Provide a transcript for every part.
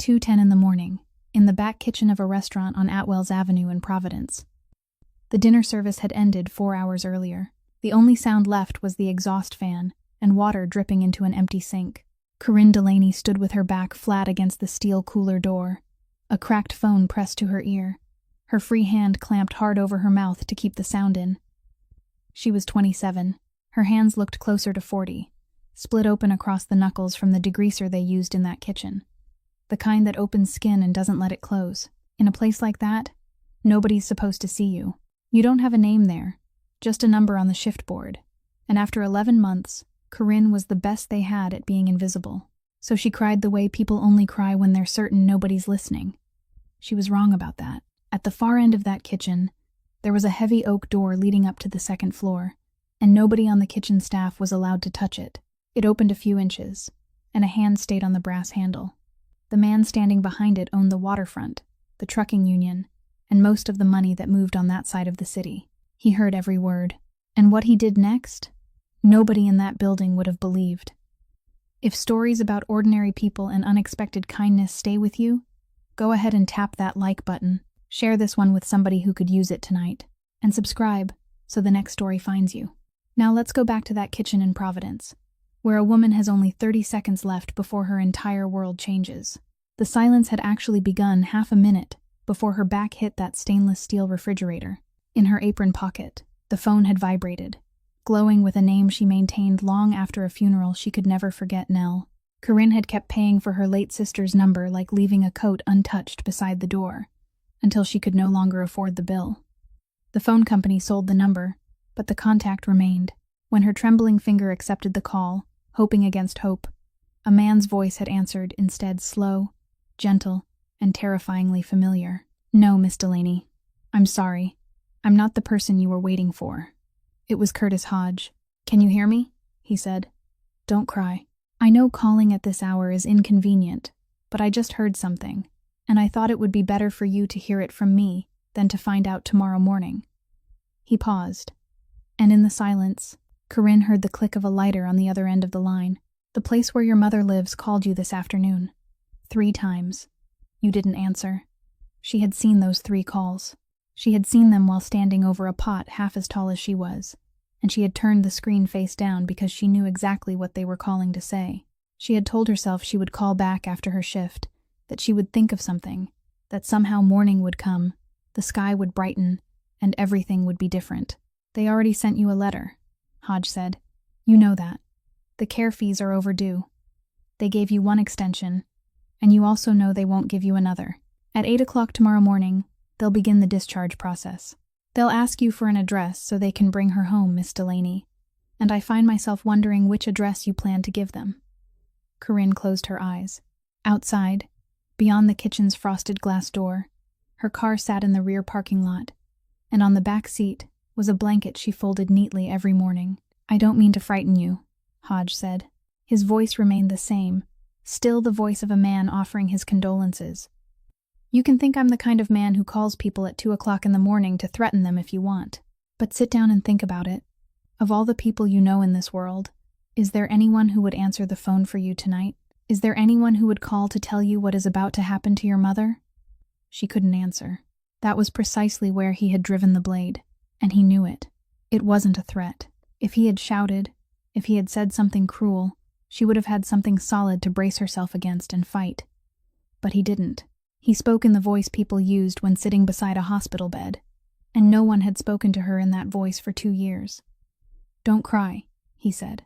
2:10 in the morning, in the back kitchen of a restaurant on Atwells Avenue in Providence. The dinner service had ended 4 hours earlier. The only sound left was the exhaust fan and water dripping into an empty sink. Corinne Delaney stood with her back flat against the steel cooler door, a cracked phone pressed to her ear, her free hand clamped hard over her mouth to keep the sound in. She was 27. Her hands looked closer to 40, split open across the knuckles from the degreaser they used in that kitchen. The kind that opens skin and doesn't let it close. In a place like that, nobody's supposed to see you. You don't have a name there, just a number on the shift board. And after 11 months, Corinne was the best they had at being invisible. So she cried the way people only cry when they're certain nobody's listening. She was wrong about that. At the far end of that kitchen, there was a heavy oak door leading up to the second floor, and nobody on the kitchen staff was allowed to touch it. It opened a few inches, and a hand stayed on the brass handle. The man standing behind it owned the waterfront, the trucking union, and most of the money that moved on that side of the city. He heard every word. And what he did next? Nobody in that building would have believed. If stories about ordinary people and unexpected kindness stay with you, go ahead and tap that like button. Share this one with somebody who could use it tonight. And subscribe so the next story finds you. Now let's go back to that kitchen in Providence, where a woman has only 30 seconds left before her entire world changes. The silence had actually begun half a minute before her back hit that stainless steel refrigerator. In her apron pocket, the phone had vibrated, glowing with a name she maintained long after a funeral she could never forget, Nell. Corinne had kept paying for her late sister's number like leaving a coat untouched beside the door, until she could no longer afford the bill. The phone company sold the number, but the contact remained. When her trembling finger accepted the call, hoping against hope, a man's voice had answered, instead slow, gentle, and terrifyingly familiar. "No, Miss Delaney. I'm sorry. I'm not the person you were waiting for." It was Curtis Hodge. "Can you hear me?" he said. "Don't cry. I know calling at this hour is inconvenient, but I just heard something, and I thought it would be better for you to hear it from me than to find out tomorrow morning." He paused, and in the silence, Corinne heard the click of a lighter on the other end of the line. "The place where your mother lives called you this afternoon. 3 times. You didn't answer." She had seen those 3 calls. She had seen them while standing over a pot half as tall as she was, and she had turned the screen face down because she knew exactly what they were calling to say. She had told herself she would call back after her shift, that she would think of something, that somehow morning would come, the sky would brighten, and everything would be different. "They already sent you a letter," Hodge said. "You know that. The care fees are overdue. They gave you 1 extension, and you also know they won't give you another. At 8 o'clock tomorrow morning, they'll begin the discharge process. They'll ask you for an address so they can bring her home, Miss Delaney, and I find myself wondering which address you plan to give them." Corinne closed her eyes. Outside, beyond the kitchen's frosted glass door, her car sat in the rear parking lot, and on the back seat was a blanket she folded neatly every morning. "I don't mean to frighten you," Hodge said. His voice remained the same, still the voice of a man offering his condolences. "You can think I'm the kind of man who calls people at 2 o'clock in the morning to threaten them if you want. But sit down and think about it. Of all the people you know in this world, is there anyone who would answer the phone for you tonight? Is there anyone who would call to tell you what is about to happen to your mother?" She couldn't answer. That was precisely where he had driven the blade, and he knew it. It wasn't a threat. If he had shouted, if he had said something cruel, she would have had something solid to brace herself against and fight. But he didn't. He spoke in the voice people used when sitting beside a hospital bed, and no one had spoken to her in that voice for 2 years. "Don't cry," he said.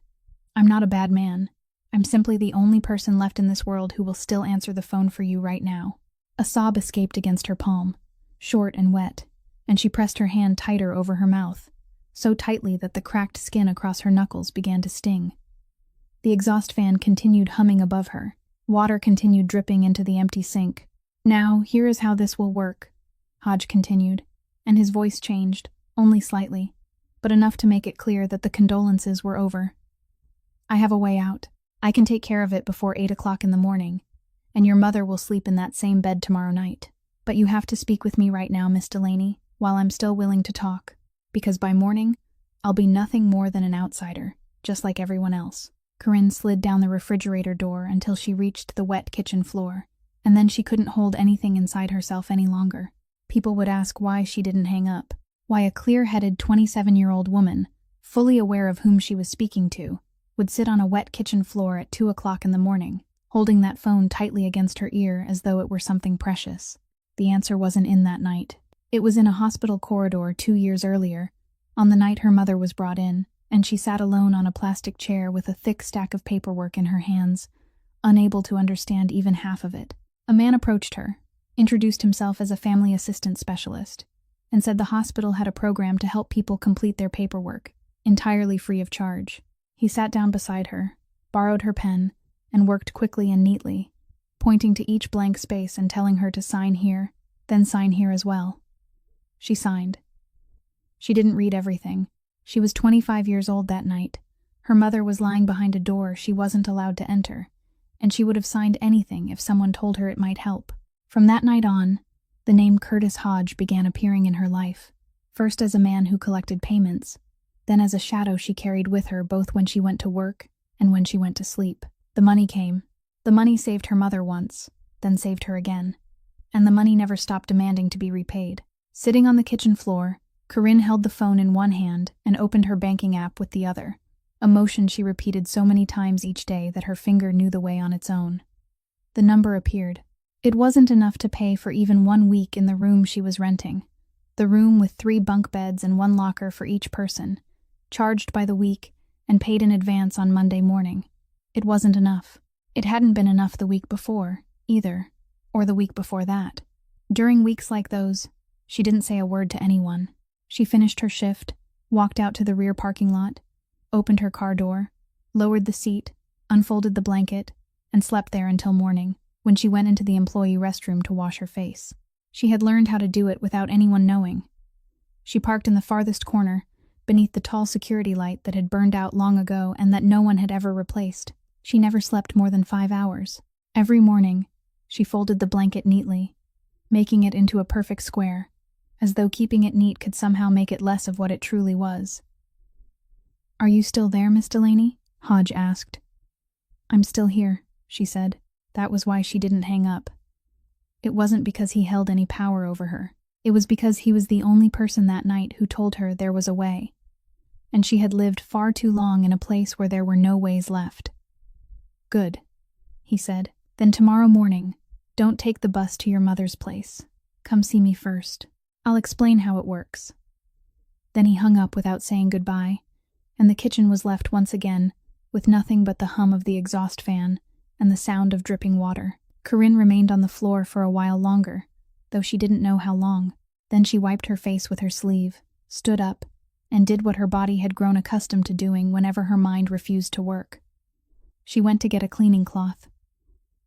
"I'm not a bad man. I'm simply the only person left in this world who will still answer the phone for you right now." A sob escaped against her palm, short and wet, and she pressed her hand tighter over her mouth, so tightly that the cracked skin across her knuckles began to sting. The exhaust fan continued humming above her. Water continued dripping into the empty sink. "Now, here is how this will work," Hodge continued, and his voice changed, only slightly, but enough to make it clear that the condolences were over. "I have a way out. I can take care of it before 8 o'clock in the morning, and your mother will sleep in that same bed tomorrow night. But you have to speak with me right now, Miss Delaney, while I'm still willing to talk, because by morning, I'll be nothing more than an outsider, just like everyone else." Corinne slid down the refrigerator door until she reached the wet kitchen floor, And then she couldn't hold anything inside herself any longer. People would ask why she didn't hang up, why a clear-headed 27-year-old woman, fully aware of whom she was speaking to, would sit on a wet kitchen floor at 2 o'clock in the morning, holding that phone tightly against her ear as though it were something precious. The answer wasn't in that night. It was in a hospital corridor 2 years earlier, on the night her mother was brought in, and she sat alone on a plastic chair with a thick stack of paperwork in her hands, unable to understand even half of it. A man approached her, introduced himself as a family assistance specialist, and said the hospital had a program to help people complete their paperwork, entirely free of charge. He sat down beside her, borrowed her pen, and worked quickly and neatly, pointing to each blank space and telling her to sign here, then sign here as well. She signed. She didn't read everything. She was 25 years old that night. Her mother was lying behind a door she wasn't allowed to enter, and she would have signed anything if someone told her it might help. From that night on, the name Curtis Hodge began appearing in her life, first as a man who collected payments, then as a shadow she carried with her both when she went to work and when she went to sleep. The money came. The money saved her mother once, then saved her again, and the money never stopped demanding to be repaid. Sitting on the kitchen floor, Corinne held the phone in one hand and opened her banking app with the other, a motion she repeated so many times each day that her finger knew the way on its own. The number appeared. It wasn't enough to pay for even 1 week in the room she was renting, the room with 3 bunk beds and 1 locker for each person, charged by the week and paid in advance on Monday morning. It wasn't enough. It hadn't been enough the week before, either, or the week before that. During weeks like those, she didn't say a word to anyone. She finished her shift, walked out to the rear parking lot, opened her car door, lowered the seat, unfolded the blanket, and slept there until morning, when she went into the employee restroom to wash her face. She had learned how to do it without anyone knowing. She parked in the farthest corner, beneath the tall security light that had burned out long ago and that no one had ever replaced. She never slept more than 5 hours. Every morning, she folded the blanket neatly, making it into a perfect square, as though keeping it neat could somehow make it less of what it truly was. "Are you still there, Miss Delaney?" Hodge asked. "I'm still here," she said. That was why she didn't hang up. It wasn't because he held any power over her. It was because he was the only person that night who told her there was a way. And she had lived far too long in a place where there were no ways left. "Good," he said. "Then tomorrow morning, don't take the bus to your mother's place. Come see me first. I'll explain how it works." Then he hung up without saying goodbye, and the kitchen was left once again with nothing but the hum of the exhaust fan and the sound of dripping water. Corinne remained on the floor for a while longer, though she didn't know how long. Then she wiped her face with her sleeve, stood up, and did what her body had grown accustomed to doing whenever her mind refused to work. She went to get a cleaning cloth.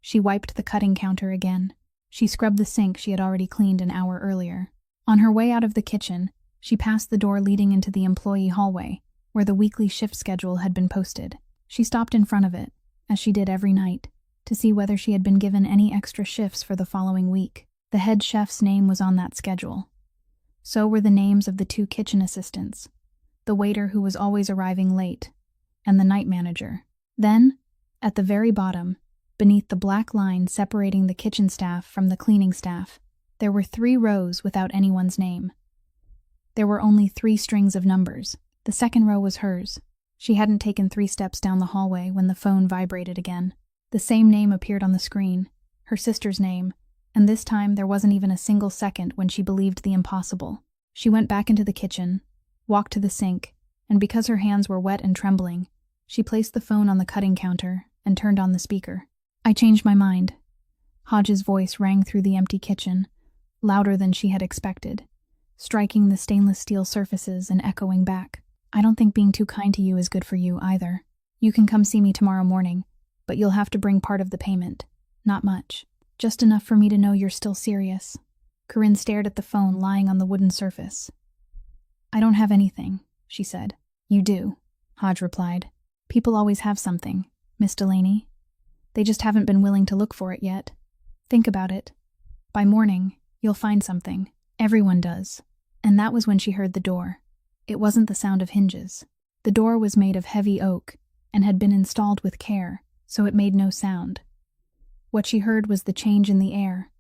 She wiped the cutting counter again. She scrubbed the sink she had already cleaned an hour earlier. On her way out of the kitchen, she passed the door leading into the employee hallway, where the weekly shift schedule had been posted. She stopped in front of it, as she did every night, to see whether she had been given any extra shifts for the following week. The head chef's name was on that schedule. So were the names of the 2 kitchen assistants, the waiter who was always arriving late, and the night manager. Then, at the very bottom, beneath the black line separating the kitchen staff from the cleaning staff, there were 3 rows without anyone's name. There were only 3 strings of numbers. The second row was hers. She hadn't taken 3 steps down the hallway when the phone vibrated again. The same name appeared on the screen, her sister's name, and this time there wasn't even a single second when she believed the impossible. She went back into the kitchen, walked to the sink, and because her hands were wet and trembling, she placed the phone on the cutting counter and turned on the speaker. "I changed my mind." Hodge's voice rang through the empty kitchen, louder than she had expected, striking the stainless steel surfaces and echoing back. "I don't think being too kind to you is good for you, either. You can come see me tomorrow morning, but you'll have to bring part of the payment. Not much. Just enough for me to know you're still serious." Corinne stared at the phone lying on the wooden surface. "I don't have anything," she said. "You do," Hodge replied. "People always have something, Miss Delaney. They just haven't been willing to look for it yet. Think about it. By morning, you'll find something. Everyone does." And that was when she heard the door. It wasn't the sound of hinges. The door was made of heavy oak and had been installed with care, so it made no sound. What she heard was the change in the air,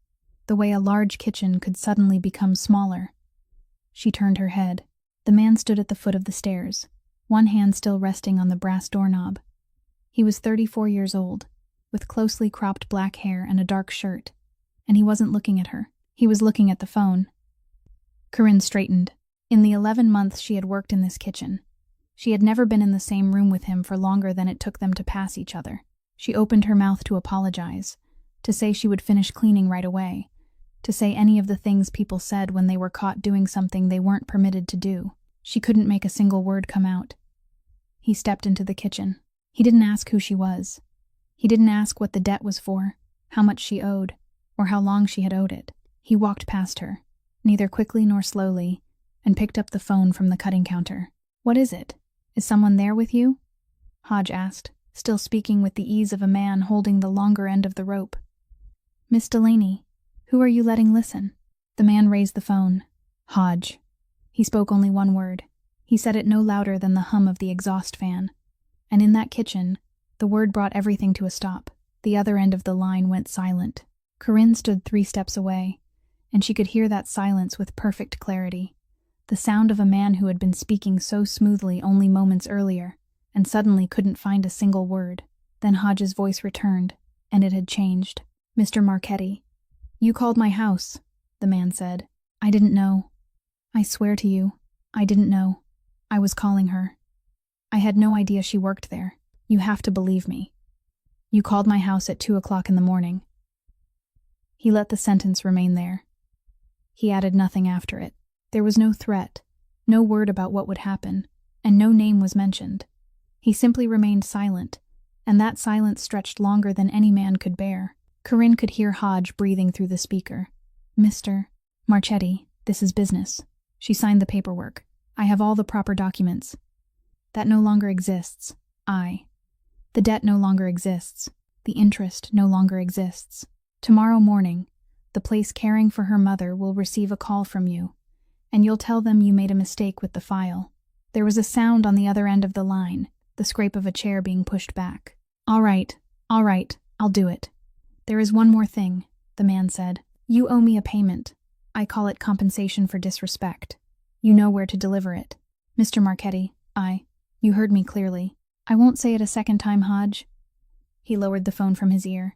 the way a large kitchen could suddenly become smaller. She turned her head. The man stood at the foot of the stairs, one hand still resting on the brass doorknob. He was 34 years old, with closely cropped black hair and a dark shirt, and he wasn't looking at her. He was looking at the phone. Corinne straightened. In the 11 months she had worked in this kitchen, she had never been in the same room with him for longer than it took them to pass each other. She opened her mouth to apologize, to say she would finish cleaning right away, to say any of the things people said when they were caught doing something they weren't permitted to do. She couldn't make a single word come out. He stepped into the kitchen. He didn't ask who she was. He didn't ask what the debt was for, how much she owed, or how long she had owed it. He walked past her, neither quickly nor slowly, and picked up the phone from the cutting counter. "What is it? Is someone there with you?" Hodge asked, still speaking with the ease of a man holding the longer end of the rope. "Miss Delaney, who are you letting listen?" The man raised the phone. "Hodge." He spoke only one word. He said it no louder than the hum of the exhaust fan. And in that kitchen, the word brought everything to a stop. The other end of the line went silent. Corinne stood 3 steps away, and she could hear that silence with perfect clarity. The sound of a man who had been speaking so smoothly only moments earlier, and suddenly couldn't find a single word. Then Hodge's voice returned, and it had changed. "Mr. Marchetti, you called my house," the man said. "I didn't know. I swear to you, I didn't know. I was calling her. I had no idea she worked there. You have to believe me. You called my house at 2 o'clock in the morning." He let the sentence remain there. He added nothing after it. There was no threat, no word about what would happen, and no name was mentioned. He simply remained silent, and that silence stretched longer than any man could bear. Corinne could hear Hodge breathing through the speaker. "Mr. Marchetti, this is business." She signed the paperwork. "I have all the proper documents. That no longer exists. The debt no longer exists. The interest no longer exists. Tomorrow morning, the place caring for her mother will receive a call from you, and you'll tell them you made a mistake with the file." There was a sound on the other end of the line, the scrape of a chair being pushed back. All right, I'll do it. "There is one more thing," the man said. "You owe me a payment. I call it compensation for disrespect. You know where to deliver it. Mr. Marchetti, you heard me clearly. I won't say it a second time, Hodge." He lowered the phone from his ear.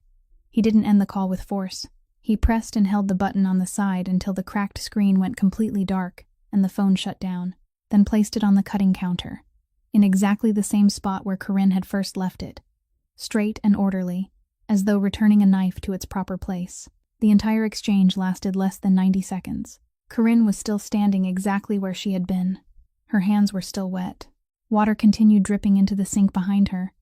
He didn't end the call with force. He pressed and held the button on the side until the cracked screen went completely dark and the phone shut down, then placed it on the cutting counter, in exactly the same spot where Corinne had first left it, straight and orderly, as though returning a knife to its proper place. The entire exchange lasted less than 90 seconds. Corinne was still standing exactly where she had been. Her hands were still wet. Water continued dripping into the sink behind her,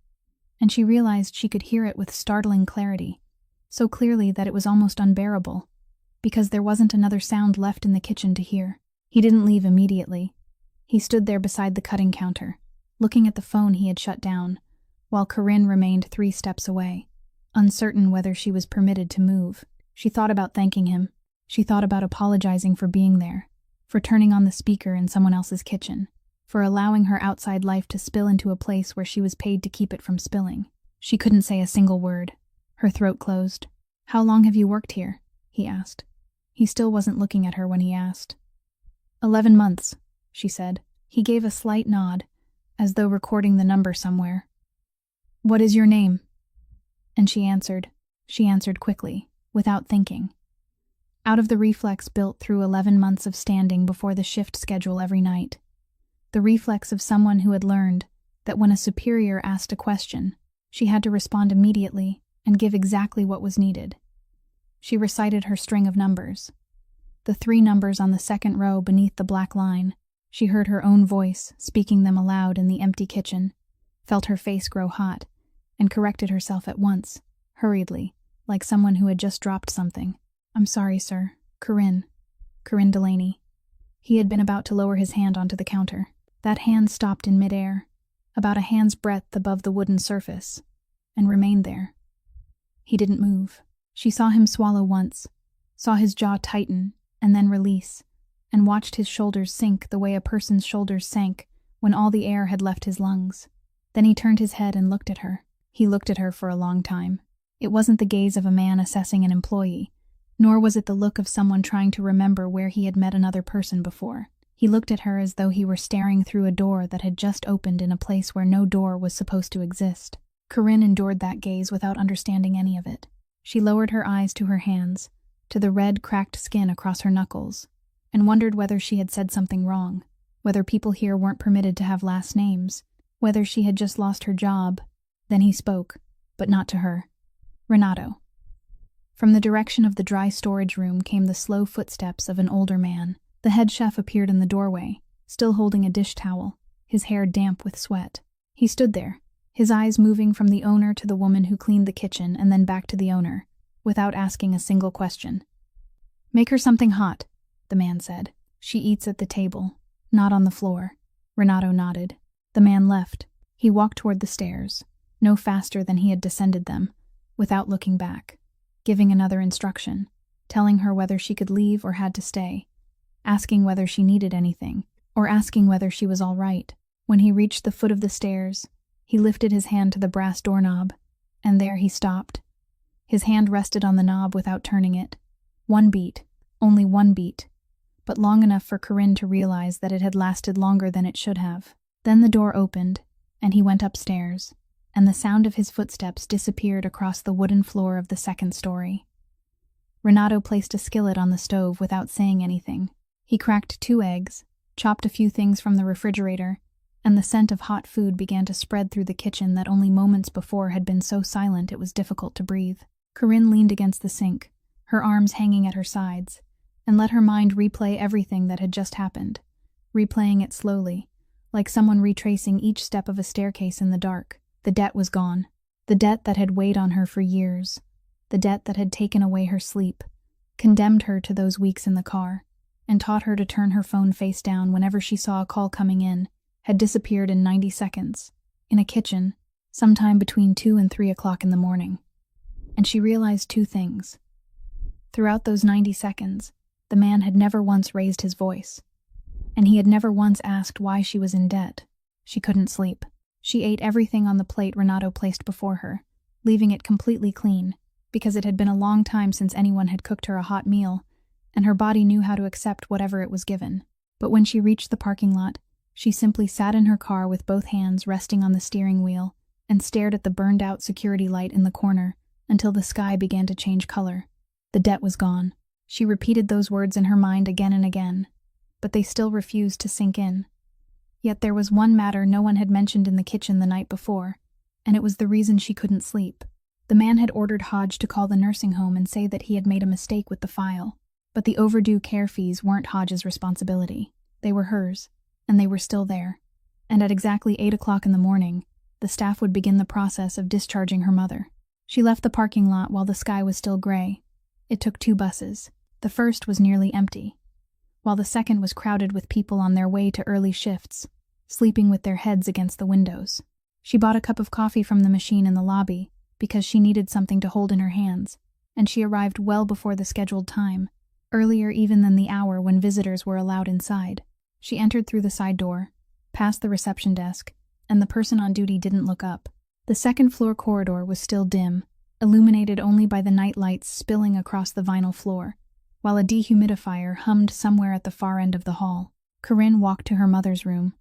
and she realized she could hear it with startling clarity, so clearly that it was almost unbearable, because there wasn't another sound left in the kitchen to hear. He didn't leave immediately. He stood there beside the cutting counter, looking at the phone he had shut down, while Corinne remained 3 steps away, uncertain whether she was permitted to move. She thought about thanking him. She thought about apologizing for being there, for turning on the speaker in someone else's kitchen, for allowing her outside life to spill into a place where she was paid to keep it from spilling. She couldn't say a single word. Her throat closed. "How long have you worked here?" he asked. He still wasn't looking at her when he asked. 11 months, she said. He gave a slight nod, as though recording the number somewhere. "What is your name?" And she answered. She answered quickly, without thinking. Out of the reflex built through 11 months of standing before the shift schedule every night. The reflex of someone who had learned that when a superior asked a question, she had to respond immediately and give exactly what was needed. She recited her string of numbers. The 3 numbers on the second row beneath the black line. She heard her own voice speaking them aloud in the empty kitchen, felt her face grow hot, and corrected herself at once, hurriedly, like someone who had just dropped something. "I'm sorry, sir. Corinne Delaney." He had been about to lower his hand onto the counter. That hand stopped in midair, about a hand's breadth above the wooden surface, and remained there. He didn't move. She saw him swallow once, saw his jaw tighten and then release, and watched his shoulders sink the way a person's shoulders sank when all the air had left his lungs. Then he turned his head and looked at her. He looked at her for a long time. It wasn't the gaze of a man assessing an employee, nor was it the look of someone trying to remember where he had met another person before. He looked at her as though he were staring through a door that had just opened in a place where no door was supposed to exist. Corinne endured that gaze without understanding any of it. She lowered her eyes to her hands, to the red, cracked skin across her knuckles, and wondered whether she had said something wrong, whether people here weren't permitted to have last names, whether she had just lost her job. Then he spoke, but not to her. Renato. From the direction of the dry storage room came the slow footsteps of an older man. The head chef appeared in the doorway, still holding a dish towel, his hair damp with sweat. He stood there, his eyes moving from the owner to the woman who cleaned the kitchen and then back to the owner, without asking a single question. "Make her something hot," the man said. "She eats at the table, not on the floor." Renato nodded. The man left. He walked toward the stairs, no faster than he had descended them, without looking back, giving another instruction, telling her whether she could leave or had to stay, asking whether she needed anything, or asking whether she was all right. When he reached the foot of the stairs, he lifted his hand to the brass doorknob, and there he stopped. His hand rested on the knob without turning it. One beat, only one beat, but long enough for Corinne to realize that it had lasted longer than it should have. Then the door opened, and he went upstairs, and the sound of his footsteps disappeared across the wooden floor of the second story. Renato placed a skillet on the stove without saying anything. He cracked 2 eggs, chopped a few things from the refrigerator, and the scent of hot food began to spread through the kitchen that only moments before had been so silent it was difficult to breathe. Corinne leaned against the sink, her arms hanging at her sides, and let her mind replay everything that had just happened, replaying it slowly, like someone retracing each step of a staircase in the dark. The debt was gone. The debt that had weighed on her for years. The debt that had taken away her sleep, condemned her to those weeks in the car, and taught her to turn her phone face down whenever she saw a call coming in, had disappeared in 90 seconds, in a kitchen, sometime between 2 and 3 o'clock in the morning. And she realized 2 things. Throughout those 90 seconds, the man had never once raised his voice, and he had never once asked why she was in debt. She couldn't sleep. She ate everything on the plate Renato placed before her, leaving it completely clean, because it had been a long time since anyone had cooked her a hot meal, and her body knew how to accept whatever it was given. But when she reached the parking lot, she simply sat in her car with both hands resting on the steering wheel and stared at the burned-out security light in the corner until the sky began to change color. The debt was gone. She repeated those words in her mind again and again, but they still refused to sink in. Yet there was one matter no one had mentioned in the kitchen the night before, and it was the reason she couldn't sleep. The man had ordered Hodge to call the nursing home and say that he had made a mistake with the file. But the overdue care fees weren't Hodge's responsibility. They were hers, and they were still there. And at exactly 8 o'clock in the morning, the staff would begin the process of discharging her mother. She left the parking lot while the sky was still gray. It took 2 buses. The first was nearly empty, while the second was crowded with people on their way to early shifts, sleeping with their heads against the windows. She bought a cup of coffee from the machine in the lobby because she needed something to hold in her hands, and she arrived well before the scheduled time, earlier even than the hour when visitors were allowed inside. She entered through the side door, past the reception desk, and the person on duty didn't look up. The second-floor corridor was still dim, illuminated only by the night lights spilling across the vinyl floor, while a dehumidifier hummed somewhere at the far end of the hall. Corinne walked to her mother's room,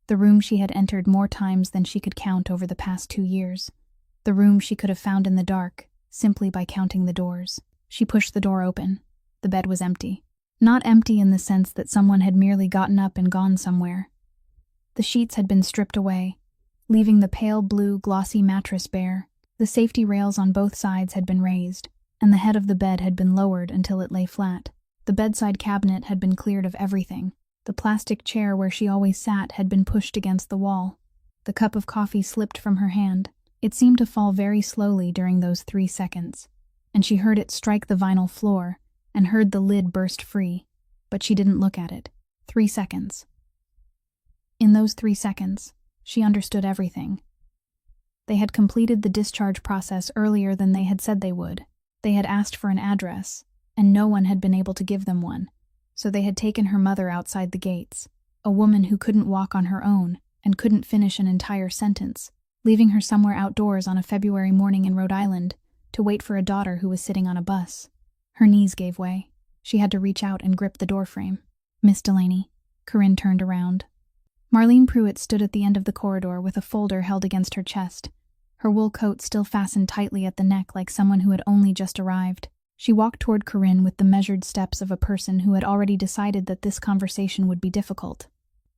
the room she had entered more times than she could count over the past 2 years, the room she could have found in the dark, simply by counting the doors. She pushed the door open. The bed was empty. Not empty in the sense that someone had merely gotten up and gone somewhere. The sheets had been stripped away, leaving the pale blue, glossy mattress bare. The safety rails on both sides had been raised, and the head of the bed had been lowered until it lay flat. The bedside cabinet had been cleared of everything. The plastic chair where she always sat had been pushed against the wall. The cup of coffee slipped from her hand. It seemed to fall very slowly during those 3 seconds, and she heard it strike the vinyl floor and heard the lid burst free, but she didn't look at it. 3 seconds. In those 3 seconds, she understood everything. They had completed the discharge process earlier than they had said they would. They had asked for an address, and no one had been able to give them one, so they had taken her mother outside the gates, a woman who couldn't walk on her own and couldn't finish an entire sentence, leaving her somewhere outdoors on a February morning in Rhode Island, to wait for a daughter who was sitting on a bus. Her knees gave way. She had to reach out and grip the doorframe. "Miss Delaney." Corinne turned around. Marlene Pruitt stood at the end of the corridor with a folder held against her chest, her wool coat still fastened tightly at the neck like someone who had only just arrived. She walked toward Corinne with the measured steps of a person who had already decided that this conversation would be difficult.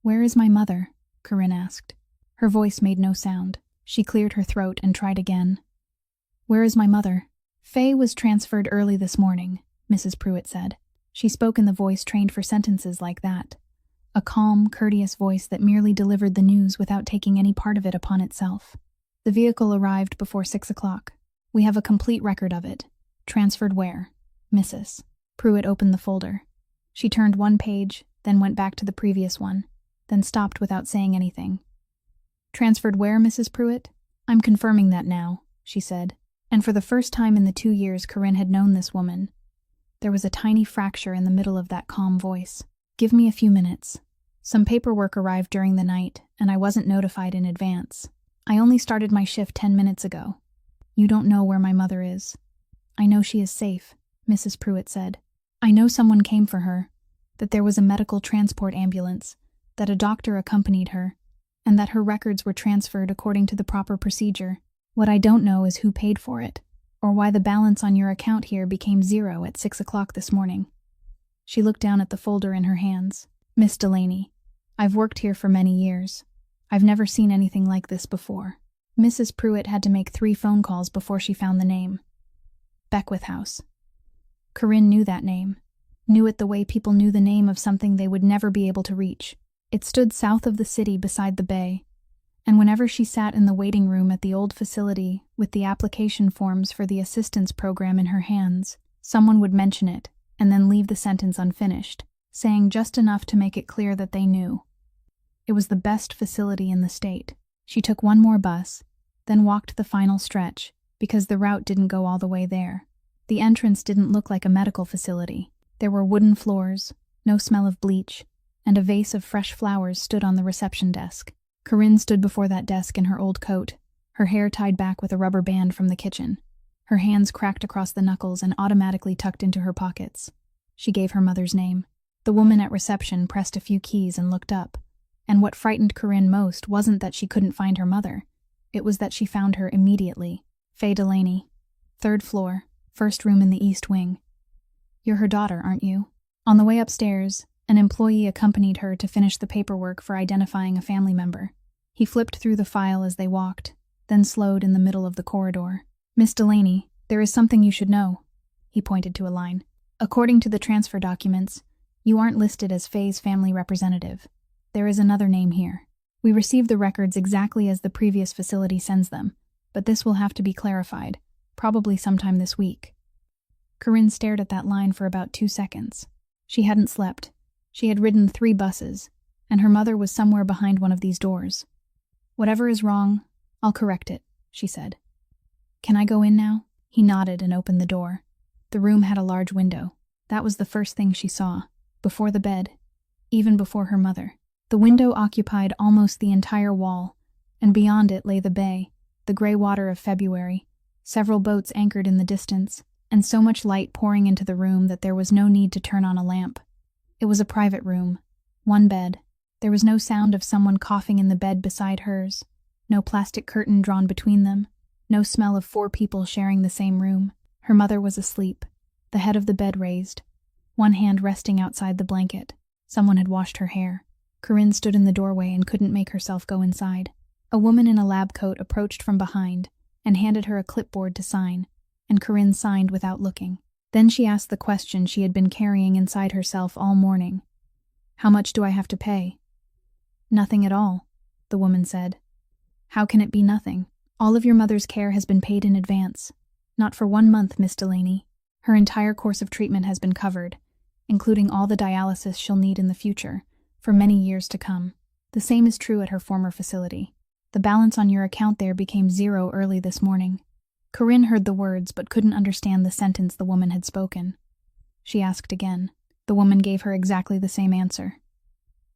"Where is my mother?" Corinne asked. Her voice made no sound. She cleared her throat and tried again. "Where is my mother?" "Faye was transferred early this morning," Mrs. Pruitt said. She spoke in the voice trained for sentences like that. A calm, courteous voice that merely delivered the news without taking any part of it upon itself. "The vehicle arrived before 6 o'clock. We have a complete record of it. Transferred where?" "Mrs." Pruitt opened the folder. She turned one page, then went back to the previous one, then stopped without saying anything. "Transferred where, Mrs. Pruitt?" "I'm confirming that now," she said. And for the first time in the 2 years Corinne had known this woman, there was a tiny fracture in the middle of that calm voice. "Give me a few minutes. Some paperwork arrived during the night, and I wasn't notified in advance. I only started my shift 10 minutes ago. You don't know where my mother is." "I know she is safe," Mrs. Pruitt said. "I know someone came for her, that there was a medical transport ambulance, that a doctor accompanied her, and that her records were transferred according to the proper procedure. What I don't know is who paid for it, or why the balance on your account here became 0 at 6 o'clock this morning." She looked down at the folder in her hands. "Miss Delaney, I've worked here for many years. I've never seen anything like this before." Mrs. Pruitt had to make 3 phone calls before she found the name. Beckwith House. Corinne knew that name. Knew it the way people knew the name of something they would never be able to reach. It stood south of the city beside the bay, and whenever she sat in the waiting room at the old facility with the application forms for the assistance program in her hands, someone would mention it and then leave the sentence unfinished, saying just enough to make it clear that they knew. It was the best facility in the state. She took one more bus, then walked the final stretch, because the route didn't go all the way there. The entrance didn't look like a medical facility. There were wooden floors, no smell of bleach, and a vase of fresh flowers stood on the reception desk. Corinne stood before that desk in her old coat, her hair tied back with a rubber band from the kitchen, her hands cracked across the knuckles and automatically tucked into her pockets. She gave her mother's name. The woman at reception pressed a few keys and looked up, and what frightened Corinne most wasn't that she couldn't find her mother. It was that she found her immediately. "Faye Delaney, 3rd floor, 1st room in the east wing. You're her daughter, aren't you?" On the way upstairs, an employee accompanied her to finish the paperwork for identifying a family member. He flipped through the file as they walked, then slowed in the middle of the corridor. "Miss Delaney, there is something you should know." He pointed to a line. "According to the transfer documents, you aren't listed as Faye's family representative. There is another name here. We received the records exactly as the previous facility sends them, but this will have to be clarified, probably sometime this week." Corinne stared at that line for about 2 seconds. She hadn't slept. She had ridden 3 buses, and her mother was somewhere behind one of these doors. "Whatever is wrong, I'll correct it," she said. "Can I go in now?" He nodded and opened the door. The room had a large window. That was the first thing she saw, before the bed, even before her mother. The window occupied almost the entire wall, and beyond it lay the bay, the gray water of February, several boats anchored in the distance, and so much light pouring into the room that there was no need to turn on a lamp. It was a private room. 1 bed. There was no sound of someone coughing in the bed beside hers, no plastic curtain drawn between them, no smell of 4 people sharing the same room. Her mother was asleep, the head of the bed raised, one hand resting outside the blanket. Someone had washed her hair. Corinne stood in the doorway and couldn't make herself go inside. A woman in a lab coat approached from behind and handed her a clipboard to sign, and Corinne signed without looking. Then she asked the question she had been carrying inside herself all morning. "How much do I have to pay?" "Nothing at all," the woman said. "How can it be nothing? All of your mother's care has been paid in advance. Not for 1 month, Miss Delaney. Her entire course of treatment has been covered, including all the dialysis she'll need in the future, for many years to come. The same is true at her former facility. The balance on your account there became 0 early this morning." Corinne heard the words but couldn't understand the sentence the woman had spoken. She asked again. The woman gave her exactly the same answer.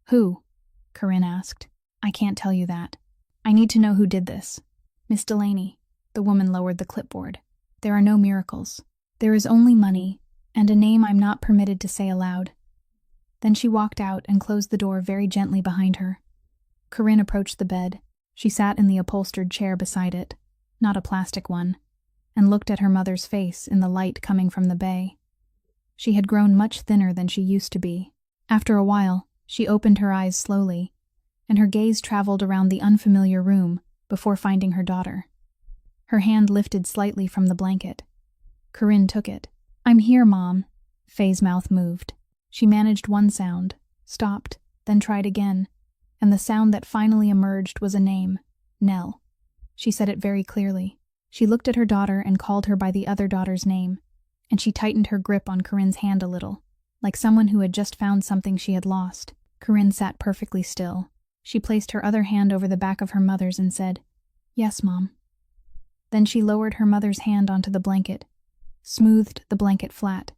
"Who?" Corinne asked. "I can't tell you that. I need to know who did this." "Miss Delaney." The woman lowered the clipboard. There are no miracles. There is only money, and a name I'm not permitted to say aloud. Then she walked out and closed the door very gently behind her. Corinne approached the bed. She sat in the upholstered chair beside it, not a plastic one, and looked at her mother's face in the light coming from the bay. She had grown much thinner than she used to be. After a while, she opened her eyes slowly, and her gaze traveled around the unfamiliar room before finding her daughter. Her hand lifted slightly from the blanket. Corinne took it. "I'm here, Mom." Faye's mouth moved. She managed one sound, stopped, then tried again, and the sound that finally emerged was a name, Nell. She said it very clearly. She looked at her daughter and called her by the other daughter's name, and she tightened her grip on Corinne's hand a little, like someone who had just found something she had lost. Corinne sat perfectly still. She placed her other hand over the back of her mother's and said, "Yes, Mom." Then she lowered her mother's hand onto the blanket, smoothed the blanket flat,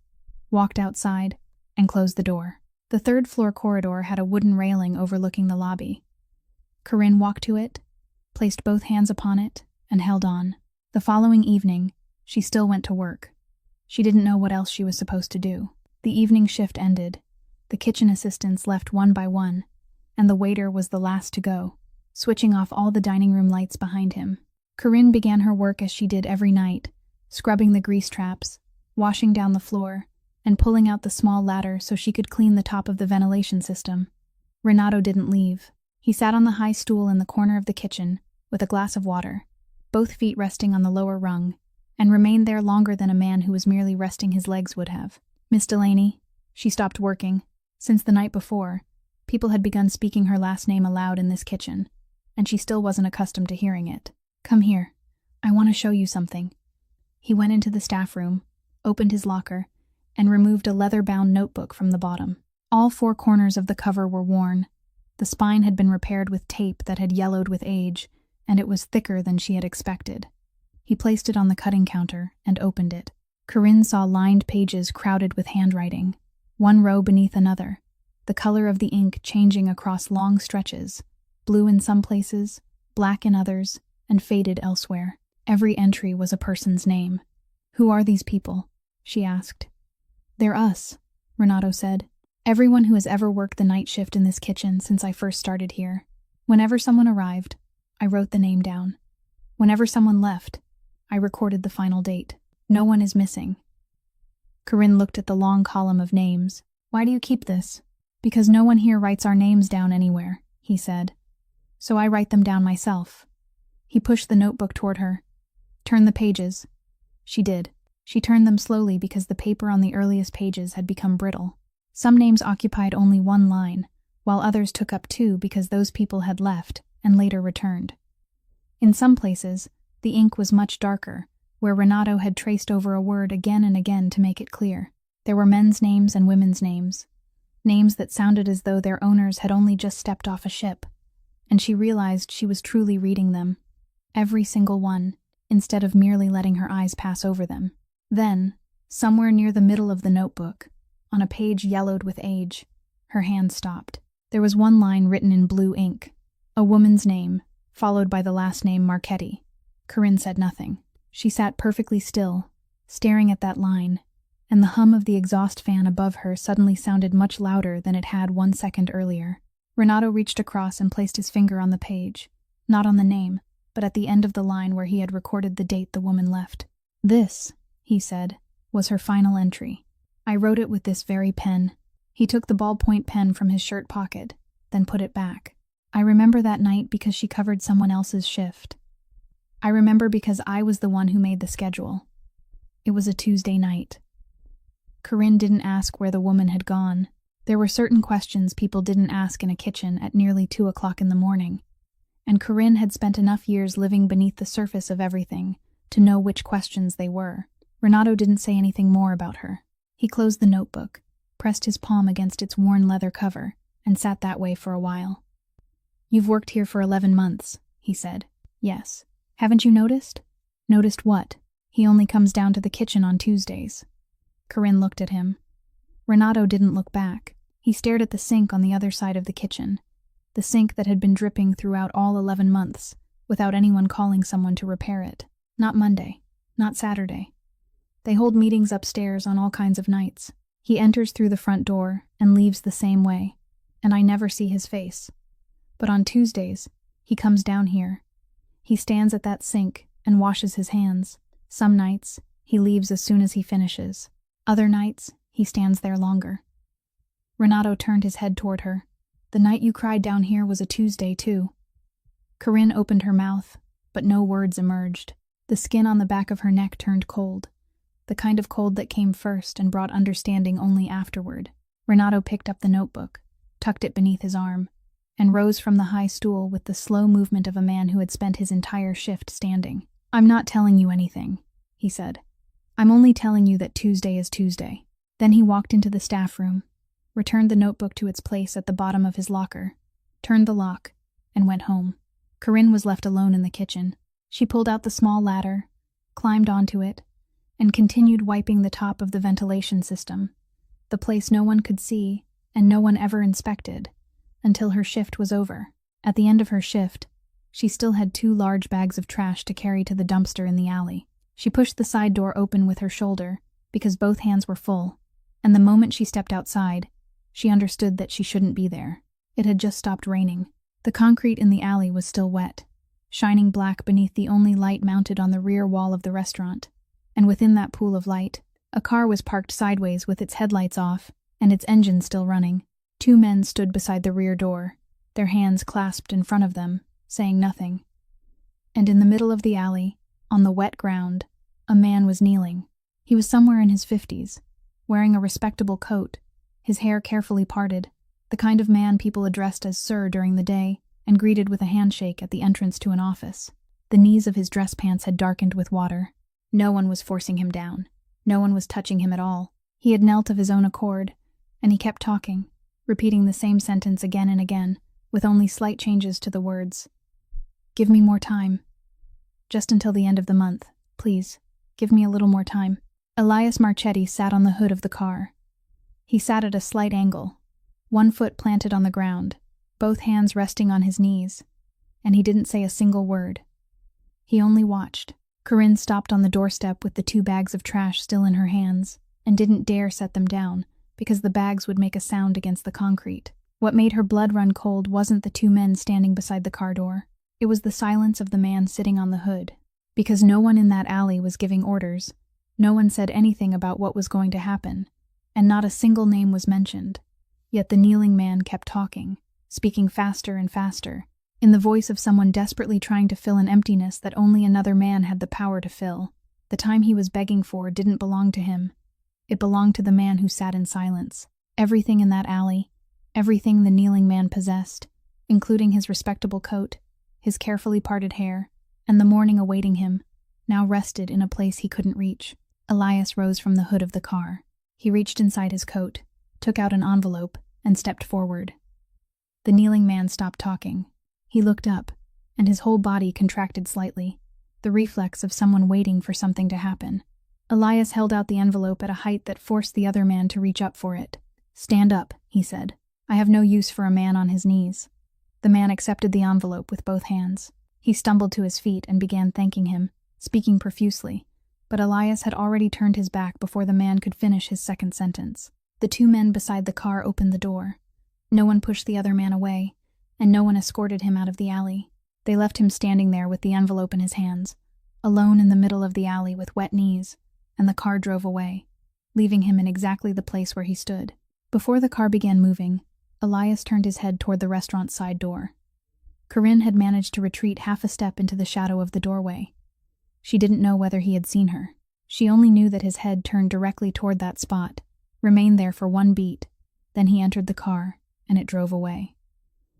walked outside, and closed the door. The third-floor corridor had a wooden railing overlooking the lobby. Corinne walked to it, placed both hands upon it, and held on. The following evening, she still went to work. She didn't know what else she was supposed to do. The evening shift ended. The kitchen assistants left one by one, and the waiter was the last to go, switching off all the dining room lights behind him. Corinne began her work as she did every night, scrubbing the grease traps, washing down the floor, and pulling out the small ladder so she could clean the top of the ventilation system. Renato didn't leave. He sat on the high stool in the corner of the kitchen, with a glass of water, both feet resting on the lower rung, and remained there longer than a man who was merely resting his legs would have. "Miss Delaney." She stopped working. Since the night before, people had begun speaking her last name aloud in this kitchen, and she still wasn't accustomed to hearing it. "Come here. I want to show you something." He went into the staff room, opened his locker, and removed a leather-bound notebook from the bottom. All four corners of the cover were worn. The spine had been repaired with tape that had yellowed with age, and it was thicker than she had expected. He placed it on the cutting counter and opened it. Corinne saw lined pages crowded with handwriting, one row beneath another, the color of the ink changing across long stretches, blue in some places, black in others, and faded elsewhere. Every entry was a person's name. "Who are these people?" she asked. "They're us," Renato said. "Everyone who has ever worked the night shift in this kitchen since I first started here. Whenever someone arrived, I wrote the name down. Whenever someone left, I recorded the final date. No one is missing." Corinne looked at the long column of names. "Why do you keep this?" "Because no one here writes our names down anywhere," he said. "So I write them down myself." He pushed the notebook toward her. "Turn the pages." She did. She turned them slowly because the paper on the earliest pages had become brittle. Some names occupied only one line, while others took up two because those people had left and later returned. In some places, the ink was much darker, where Renato had traced over a word again and again to make it clear. There were men's names and women's names, names that sounded as though their owners had only just stepped off a ship, and she realized she was truly reading them, every single one, instead of merely letting her eyes pass over them. Then, somewhere near the middle of the notebook, on a page yellowed with age, her hand stopped. There was one line written in blue ink, a woman's name, followed by the last name Marchetti. Corinne said nothing. She sat perfectly still, staring at that line, and the hum of the exhaust fan above her suddenly sounded much louder than it had 1 second earlier. Renato reached across and placed his finger on the page, not on the name, but at the end of the line where he had recorded the date the woman left. "This," he said, "was her final entry. I wrote it with this very pen." He took the ballpoint pen from his shirt pocket, then put it back. "I remember that night because she covered someone else's shift. I remember because I was the one who made the schedule. It was a Tuesday night." Corinne didn't ask where the woman had gone. There were certain questions people didn't ask in a kitchen at nearly 2 o'clock in the morning, and Corinne had spent enough years living beneath the surface of everything to know which questions they were. Renato didn't say anything more about her. He closed the notebook, pressed his palm against its worn leather cover, and sat that way for a while. "You've worked here for 11 months, he said. "Yes. Haven't you noticed?" "Noticed what?" "He only comes down to the kitchen on Tuesdays." Corinne looked at him. Renato didn't look back. He stared at the sink on the other side of the kitchen, the sink that had been dripping throughout all 11 months, without anyone calling someone to repair it. "Not Monday. not Saturday. They hold meetings upstairs on all kinds of nights. He enters through the front door and leaves the same way, and I never see his face. But on Tuesdays, he comes down here. He stands at that sink and washes his hands. Some nights, he leaves as soon as he finishes. Other nights, he stands there longer. Renato turned his head toward her. The night you cried down here was a Tuesday, too. Corinne opened her mouth, but no words emerged. The skin on the back of her neck turned cold, the kind of cold that came first and brought understanding only afterward. Renato picked up the notebook, tucked it beneath his arm, and rose from the high stool with the slow movement of a man who had spent his entire shift standing. "I'm not telling you anything," he said. "I'm only telling you that Tuesday is Tuesday." Then he walked into the staff room, returned the notebook to its place at the bottom of his locker, turned the lock, and went home. Corinne was left alone in the kitchen. She pulled out the small ladder, climbed onto it, and continued wiping the top of the ventilation system, the place no one could see and no one ever inspected, until her shift was over. At the end of her shift, she still had 2 large bags of trash to carry to the dumpster in the alley. She pushed the side door open with her shoulder because both hands were full, and the moment she stepped outside, she understood that she shouldn't be there. It had just stopped raining. The concrete in the alley was still wet, shining black beneath the only light mounted on the rear wall of the restaurant, and within that pool of light, a car was parked sideways with its headlights off and its engine still running. 2 men stood beside the rear door, their hands clasped in front of them, saying nothing. And in the middle of the alley, on the wet ground, a man was kneeling. He was somewhere in his 50s, wearing a respectable coat, his hair carefully parted, the kind of man people addressed as sir during the day and greeted with a handshake at the entrance to an office. The knees of his dress pants had darkened with water. No one was forcing him down. No one was touching him at all. He had knelt of his own accord, and he kept talking, repeating the same sentence again and again, with only slight changes to the words. "Give me more time. Just until the end of the month, please. Give me a little more time." Elias Marchetti sat on the hood of the car. He sat at a slight angle, one foot planted on the ground, both hands resting on his knees, and he didn't say a single word. He only watched. Corinne stopped on the doorstep with the 2 bags of trash still in her hands, and didn't dare set them down, because the bags would make a sound against the concrete. What made her blood run cold wasn't the 2 men standing beside the car door. It was the silence of the man sitting on the hood. Because no one in that alley was giving orders, no one said anything about what was going to happen, and not a single name was mentioned. Yet the kneeling man kept talking, speaking faster and faster, in the voice of someone desperately trying to fill an emptiness that only another man had the power to fill. The time he was begging for didn't belong to him. It belonged to the man who sat in silence. Everything in that alley, everything the kneeling man possessed, including his respectable coat, his carefully parted hair, and the morning awaiting him, now rested in a place he couldn't reach. Elias rose from the hood of the car. He reached inside his coat, took out an envelope, and stepped forward. The kneeling man stopped talking. He looked up, and his whole body contracted slightly, the reflex of someone waiting for something to happen. Elias held out the envelope at a height that forced the other man to reach up for it. "Stand up," he said. "I have no use for a man on his knees." The man accepted the envelope with both hands. He stumbled to his feet and began thanking him, speaking profusely, but Elias had already turned his back before the man could finish his second sentence. The 2 men beside the car opened the door. No one pushed the other man away, and no one escorted him out of the alley. They left him standing there with the envelope in his hands, alone in the middle of the alley with wet knees, and the car drove away, leaving him in exactly the place where he stood. Before the car began moving, Elias turned his head toward the restaurant's side door. Corinne had managed to retreat half a step into the shadow of the doorway. She didn't know whether he had seen her. She only knew that his head turned directly toward that spot, remained there for 1 beat, then he entered the car, and it drove away.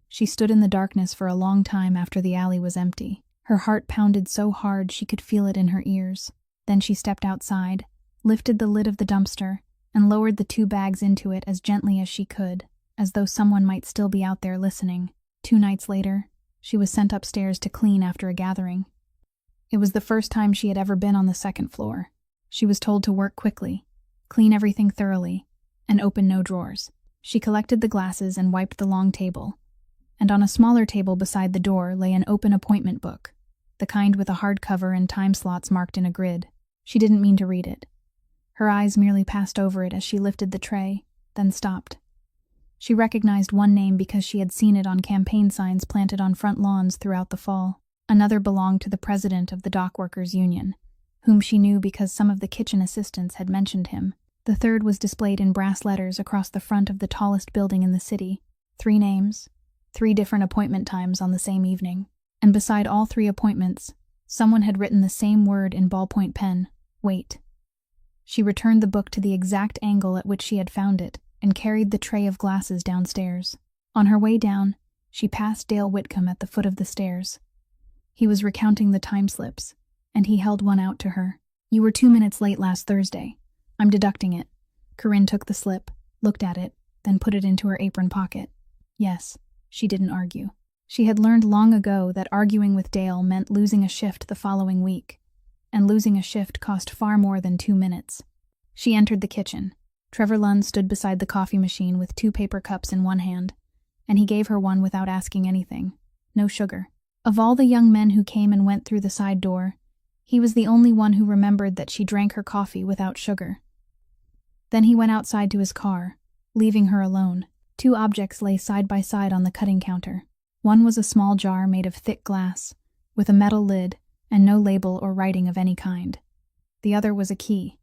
She stood in the darkness for a long time after the alley was empty. Her heart pounded so hard she could feel it in her ears. Then she stepped outside, lifted the lid of the dumpster, and lowered the 2 bags into it as gently as she could, as though someone might still be out there listening. 2 nights later, she was sent upstairs to clean after a gathering. It was the first time she had ever been on the 2nd floor. She was told to work quickly, clean everything thoroughly, and open no drawers. She collected the glasses and wiped the long table, and on a smaller table beside the door lay an open appointment book, the kind with a hard cover and time slots marked in a grid. She didn't mean to read it. Her eyes merely passed over it as she lifted the tray, then stopped. She recognized one name because she had seen it on campaign signs planted on front lawns throughout the fall. Another belonged to the president of the Dockworkers Union, whom she knew because some of the kitchen assistants had mentioned him. The third was displayed in brass letters across the front of the tallest building in the city. 3 names, 3 different appointment times on the same evening. And beside all 3 appointments, someone had written the same word in ballpoint pen: wait. She returned the book to the exact angle at which she had found it and carried the tray of glasses downstairs. On her way down, she passed Dale Whitcomb at the foot of the stairs. He was recounting the time slips, and he held one out to her. "You were 2 minutes late last Thursday. I'm deducting it." Corinne took the slip, looked at it, then put it into her apron pocket. Yes, she didn't argue. She had learned long ago that arguing with Dale meant losing a shift the following week, and losing a shift cost far more than 2 minutes. She entered the kitchen. Trevor Lund stood beside the coffee machine with 2 paper cups in one hand, and he gave her one without asking anything. No sugar. Of all the young men who came and went through the side door, he was the only one who remembered that she drank her coffee without sugar. Then he went outside to his car, leaving her alone. 2 objects lay side by side on the cutting counter. One was a small jar made of thick glass, with a metal lid and no label or writing of any kind. The other was a key.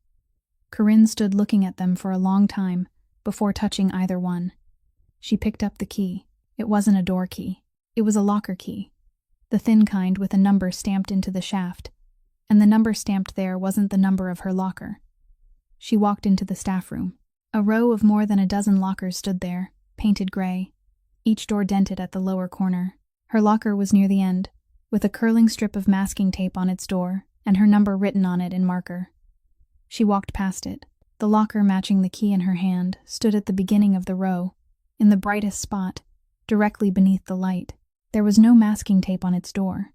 Corinne stood looking at them for a long time before touching either one. She picked up the key. It wasn't a door key. It was a locker key, the thin kind with a number stamped into the shaft, and the number stamped there wasn't the number of her locker. She walked into the staff room. A row of more than a dozen lockers stood there, painted gray, each door dented at the lower corner. Her locker was near the end, with a curling strip of masking tape on its door and her number written on it in marker. She walked past it. The locker matching the key in her hand stood at the beginning of the row, in the brightest spot, directly beneath the light. There was no masking tape on its door.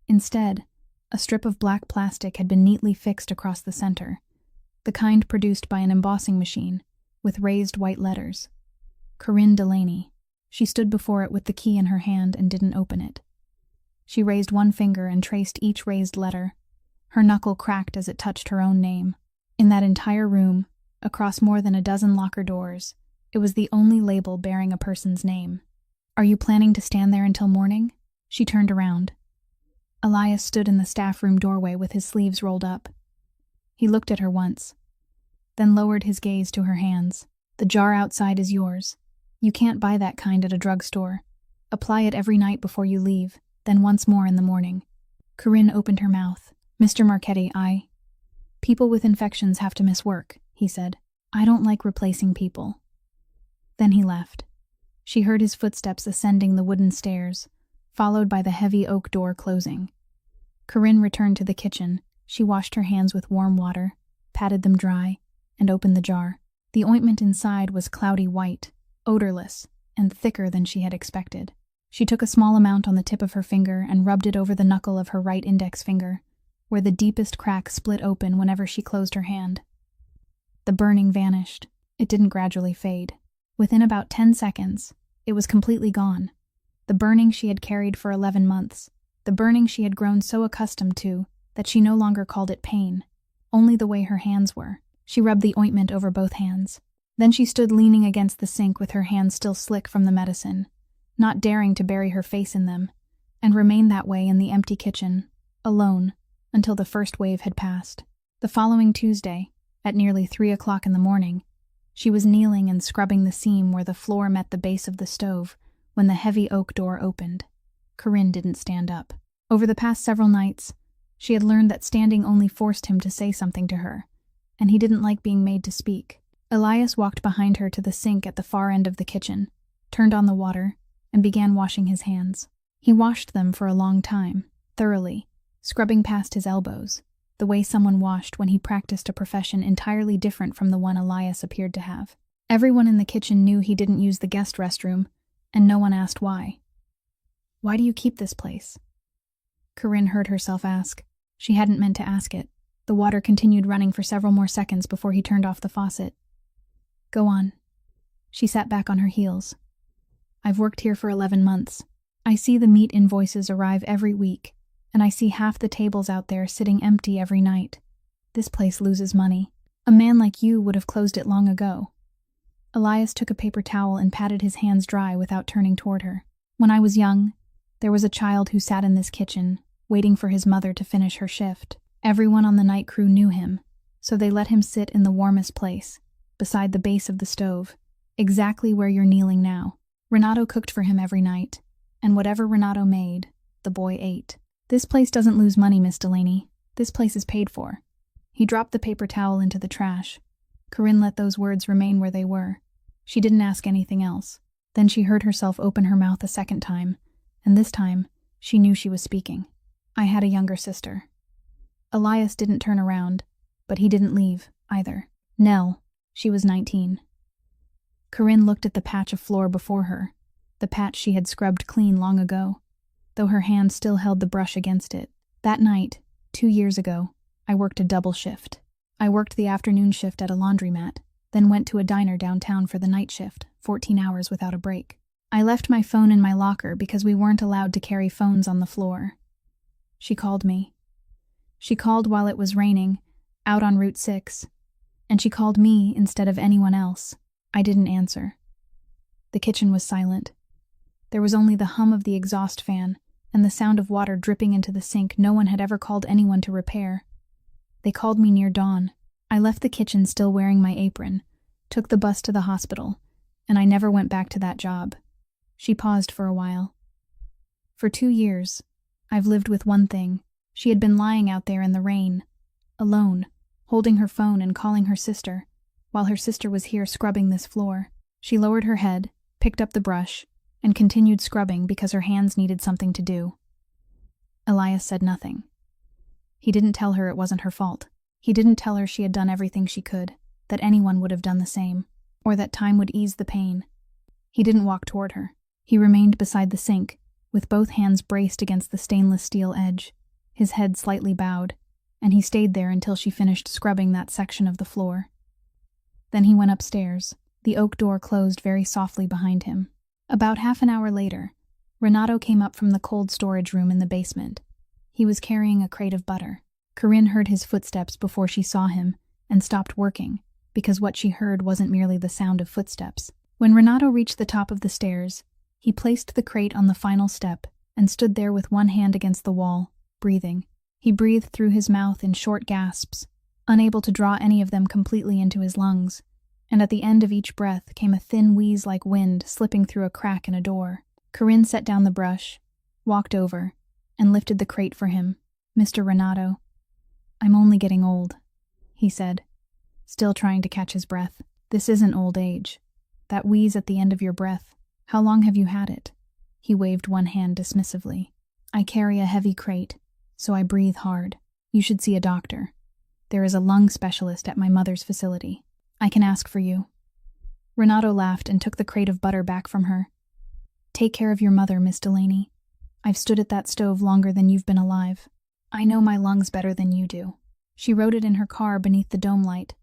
Instead, a strip of black plastic had been neatly fixed across the center, the kind produced by an embossing machine, with raised white letters. Corinne Delaney. She stood before it with the key in her hand and didn't open it. She raised one finger and traced each raised letter. Her knuckle cracked as it touched her own name. In that entire room, across more than a dozen locker doors, it was the only label bearing a person's name. "Are you planning to stand there until morning?" She turned around. Elias stood in the staff room doorway with his sleeves rolled up. He looked at her once, then lowered his gaze to her hands. "The jar outside is yours. You can't buy that kind at a drugstore. Apply it every night before you leave, then once more in the morning." Corinne opened her mouth. "Mr. Marchetti, People with infections have to miss work," he said. "I don't like replacing people." Then he left. She heard his footsteps ascending the wooden stairs, followed by the heavy oak door closing. Corinne returned to the kitchen. She washed her hands with warm water, patted them dry, and opened the jar. The ointment inside was cloudy white, odorless, and thicker than she had expected. She took a small amount on the tip of her finger and rubbed it over the knuckle of her right index finger, where the deepest crack split open whenever she closed her hand. The burning vanished. It didn't gradually fade. Within about 10 seconds, it was completely gone. The burning she had carried for 11 months, the burning she had grown so accustomed to that she no longer called it pain, only the way her hands were. She rubbed the ointment over both hands. Then she stood leaning against the sink with her hands still slick from the medicine, not daring to bury her face in them, and remained that way in the empty kitchen, alone, until the first wave had passed. The following Tuesday, at nearly 3 o'clock in the morning, she was kneeling and scrubbing the seam where the floor met the base of the stove when the heavy oak door opened. Corinne didn't stand up. Over the past several nights, she had learned that standing only forced him to say something to her, and he didn't like being made to speak. Elias walked behind her to the sink at the far end of the kitchen, turned on the water, and began washing his hands. He washed them for a long time, thoroughly, scrubbing past his elbows, the way someone washed when he practiced a profession entirely different from the one Elias appeared to have. Everyone in the kitchen knew he didn't use the guest restroom, and no one asked why. "Why do you keep this place?" Corinne heard herself ask. She hadn't meant to ask it. The water continued running for several more seconds before he turned off the faucet. "Go on." She sat back on her heels. "I've worked here for 11 months. I see the meat invoices arrive every week, and I see half the tables out there sitting empty every night. This place loses money. A man like you would have closed it long ago." Elias took a paper towel and patted his hands dry without turning toward her. "When I was young, there was a child who sat in this kitchen, waiting for his mother to finish her shift. Everyone on the night crew knew him, so they let him sit in the warmest place, beside the base of the stove, exactly where you're kneeling now. Renato cooked for him every night, and whatever Renato made, the boy ate. This place doesn't lose money, Miss Delaney. This place is paid for." He dropped the paper towel into the trash. Corinne let those words remain where they were. She didn't ask anything else. Then she heard herself open her mouth a second time, and this time, she knew she was speaking. "I had a younger sister." Elias didn't turn around, but he didn't leave, either. Nell. She was 19. Corinne looked at the patch of floor before her, the patch she had scrubbed clean long ago, though her hand still held the brush against it. "That night, 2 years ago, I worked a double shift. I worked the afternoon shift at a laundromat, then went to a diner downtown for the night shift, 14 hours without a break. I left my phone in my locker because we weren't allowed to carry phones on the floor. She called me. She called while it was raining, out on Route 6, and she called me instead of anyone else. I didn't answer. The kitchen was silent. There was only the hum of the exhaust fan and the sound of water dripping into the sink no one had ever called anyone to repair. They called me near dawn. I left the kitchen still wearing my apron, took the bus to the hospital, and I never went back to that job." She paused for a while. "For 2 years, I've lived with one thing. She had been lying out there in the rain, alone, holding her phone and calling her sister, while her sister was here scrubbing this floor. She lowered her head, picked up the brush, and continued scrubbing because her hands needed something to do." Elias said nothing. He didn't tell her it wasn't her fault. He didn't tell her she had done everything she could, that anyone would have done the same, or that time would ease the pain. He didn't walk toward her. He remained beside the sink, with both hands braced against the stainless steel edge, his head slightly bowed, and he stayed there until she finished scrubbing that section of the floor. Then he went upstairs. The oak door closed very softly behind him. About half an hour later, Renato came up from the cold storage room in the basement. He was carrying a crate of butter. Corinne heard his footsteps before she saw him and stopped working, because what she heard wasn't merely the sound of footsteps. When Renato reached the top of the stairs, he placed the crate on the final step and stood there with one hand against the wall, breathing. He breathed through his mouth in short gasps, unable to draw any of them completely into his lungs, and at the end of each breath came a thin wheeze like wind slipping through a crack in a door. Corinne set down the brush, walked over, and lifted the crate for him. "Mr. Renato, I'm only getting old," he said, still trying to catch his breath. "This isn't old age. That wheeze at the end of your breath, how long have you had it?" He waved one hand dismissively. "I carry a heavy crate, so I breathe hard. You should see a doctor. There is a lung specialist at my mother's facility. I can ask for you." Renato laughed and took the crate of butter back from her. "Take care of your mother, Miss Delaney. I've stood at that stove longer than you've been alive. I know my lungs better than you do." She wrote it in her car beneath the dome light,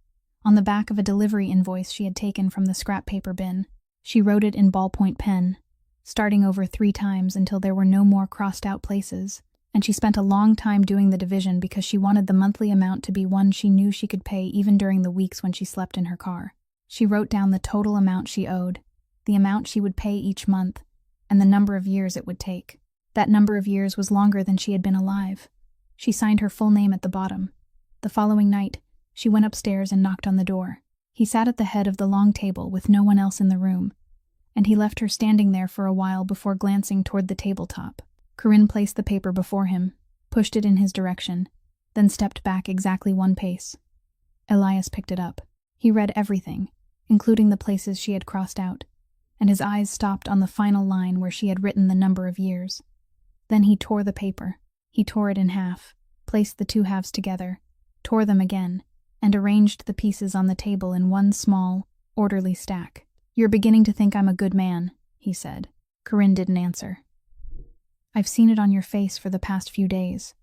on the back of a delivery invoice she had taken from the scrap paper bin. She wrote it in ballpoint pen, starting over 3 times until there were no more crossed-out places, and she spent a long time doing the division because she wanted the monthly amount to be one she knew she could pay even during the weeks when she slept in her car. She wrote down the total amount she owed, the amount she would pay each month, and the number of years it would take. That number of years was longer than she had been alive. She signed her full name at the bottom. The following night, she went upstairs and knocked on the door. He sat at the head of the long table with no one else in the room, and he left her standing there for a while before glancing toward the tabletop. Corinne placed the paper before him, pushed it in his direction, then stepped back exactly 1 pace. Elias picked it up. He read everything, including the places she had crossed out, and his eyes stopped on the final line where she had written the number of years. Then he tore the paper. He tore it in half, placed the 2 halves together, tore them again, and arranged the pieces on the table in one small, orderly stack. "You're beginning to think I'm a good man," he said. Corinne didn't answer. "I've seen it on your face for the past few days.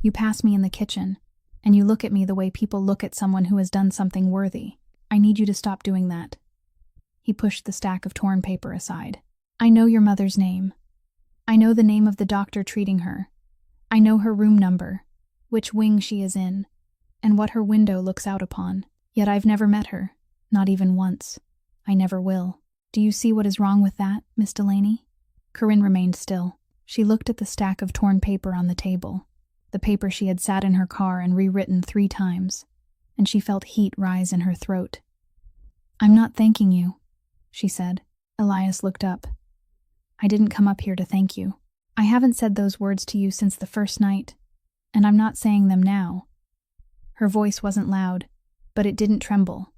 You pass me in the kitchen, and you look at me the way people look at someone who has done something worthy. I need you to stop doing that." He pushed the stack of torn paper aside. "I know your mother's name. I know the name of the doctor treating her. I know her room number, which wing she is in. and what her window looks out upon. Yet I've never met her, not even once. I never will. Do you see what is wrong with that, Miss Delaney?" Corinne remained still. She looked at the stack of torn paper on the table, the paper she had sat in her car and rewritten 3 times, and she felt heat rise in her throat. "I'm not thanking you," she said. Elias looked up. "I didn't come up here to thank you. I haven't said those words to you since the first night, and I'm not saying them now." Her voice wasn't loud, but it didn't tremble.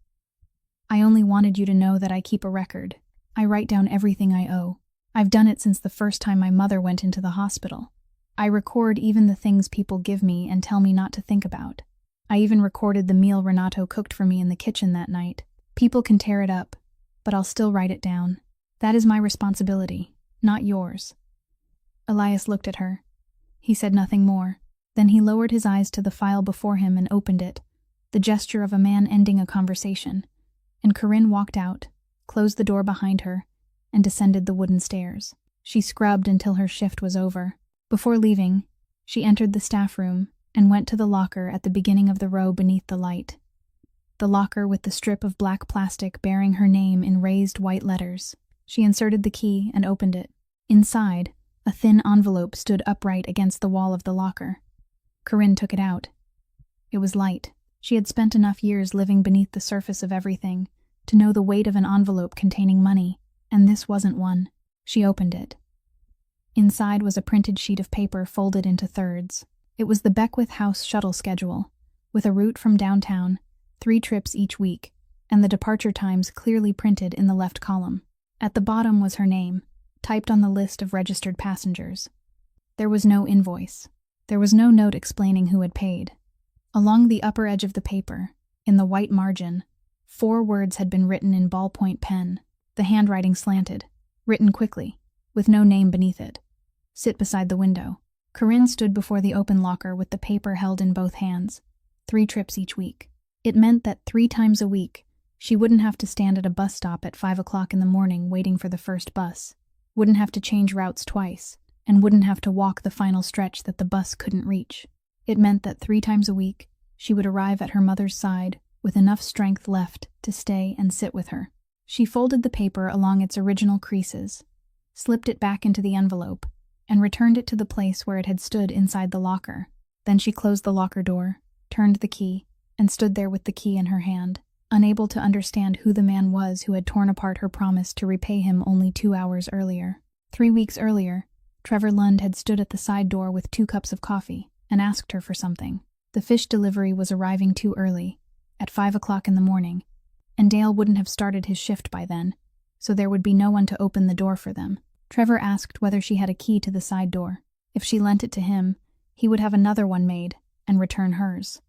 "I only wanted you to know that I keep a record. I write down everything I owe. I've done it since the first time my mother went into the hospital. I record even the things people give me and tell me not to think about. I even recorded the meal Renato cooked for me in the kitchen that night. People can tear it up, but I'll still write it down. That is my responsibility, not yours." Elias looked at her. He said nothing more. Then he lowered his eyes to the file before him and opened it, the gesture of a man ending a conversation. And Corinne walked out, closed the door behind her, and descended the wooden stairs. She scrubbed until her shift was over. Before leaving, she entered the staff room and went to the locker at the beginning of the row beneath the light. The locker with the strip of black plastic bearing her name in raised white letters. She inserted the key and opened it. Inside, a thin envelope stood upright against the wall of the locker. Corinne took it out. It was light. She had spent enough years living beneath the surface of everything to know the weight of an envelope containing money, and this wasn't one. She opened it. Inside was a printed sheet of paper folded into thirds. It was the Beckwith House shuttle schedule, with a route from downtown, 3 trips each week, and the departure times clearly printed in the left column. At the bottom was her name, typed on the list of registered passengers. There was no invoice. There was no note explaining who had paid. Along the upper edge of the paper, in the white margin, 4 words had been written in ballpoint pen, the handwriting slanted, written quickly, with no name beneath it. "Sit beside the window." Corinne stood before the open locker with the paper held in both hands. 3 trips each week. It meant that 3 times a week, she wouldn't have to stand at a bus stop at 5 o'clock in the morning waiting for the first bus, wouldn't have to change routes twice, and wouldn't have to walk the final stretch that the bus couldn't reach. It meant that 3 times a week, she would arrive at her mother's side with enough strength left to stay and sit with her. She folded the paper along its original creases, slipped it back into the envelope, and returned it to the place where it had stood inside the locker. Then she closed the locker door, turned the key, and stood there with the key in her hand, unable to understand who the man was who had torn apart her promise to repay him only 2 hours earlier. 3 weeks earlier, Trevor Lund had stood at the side door with 2 cups of coffee and asked her for something. The fish delivery was arriving too early, at 5 o'clock in the morning, and Dale wouldn't have started his shift by then, so there would be no one to open the door for them. Trevor asked whether she had a key to the side door. If she lent it to him, he would have another one made and return hers.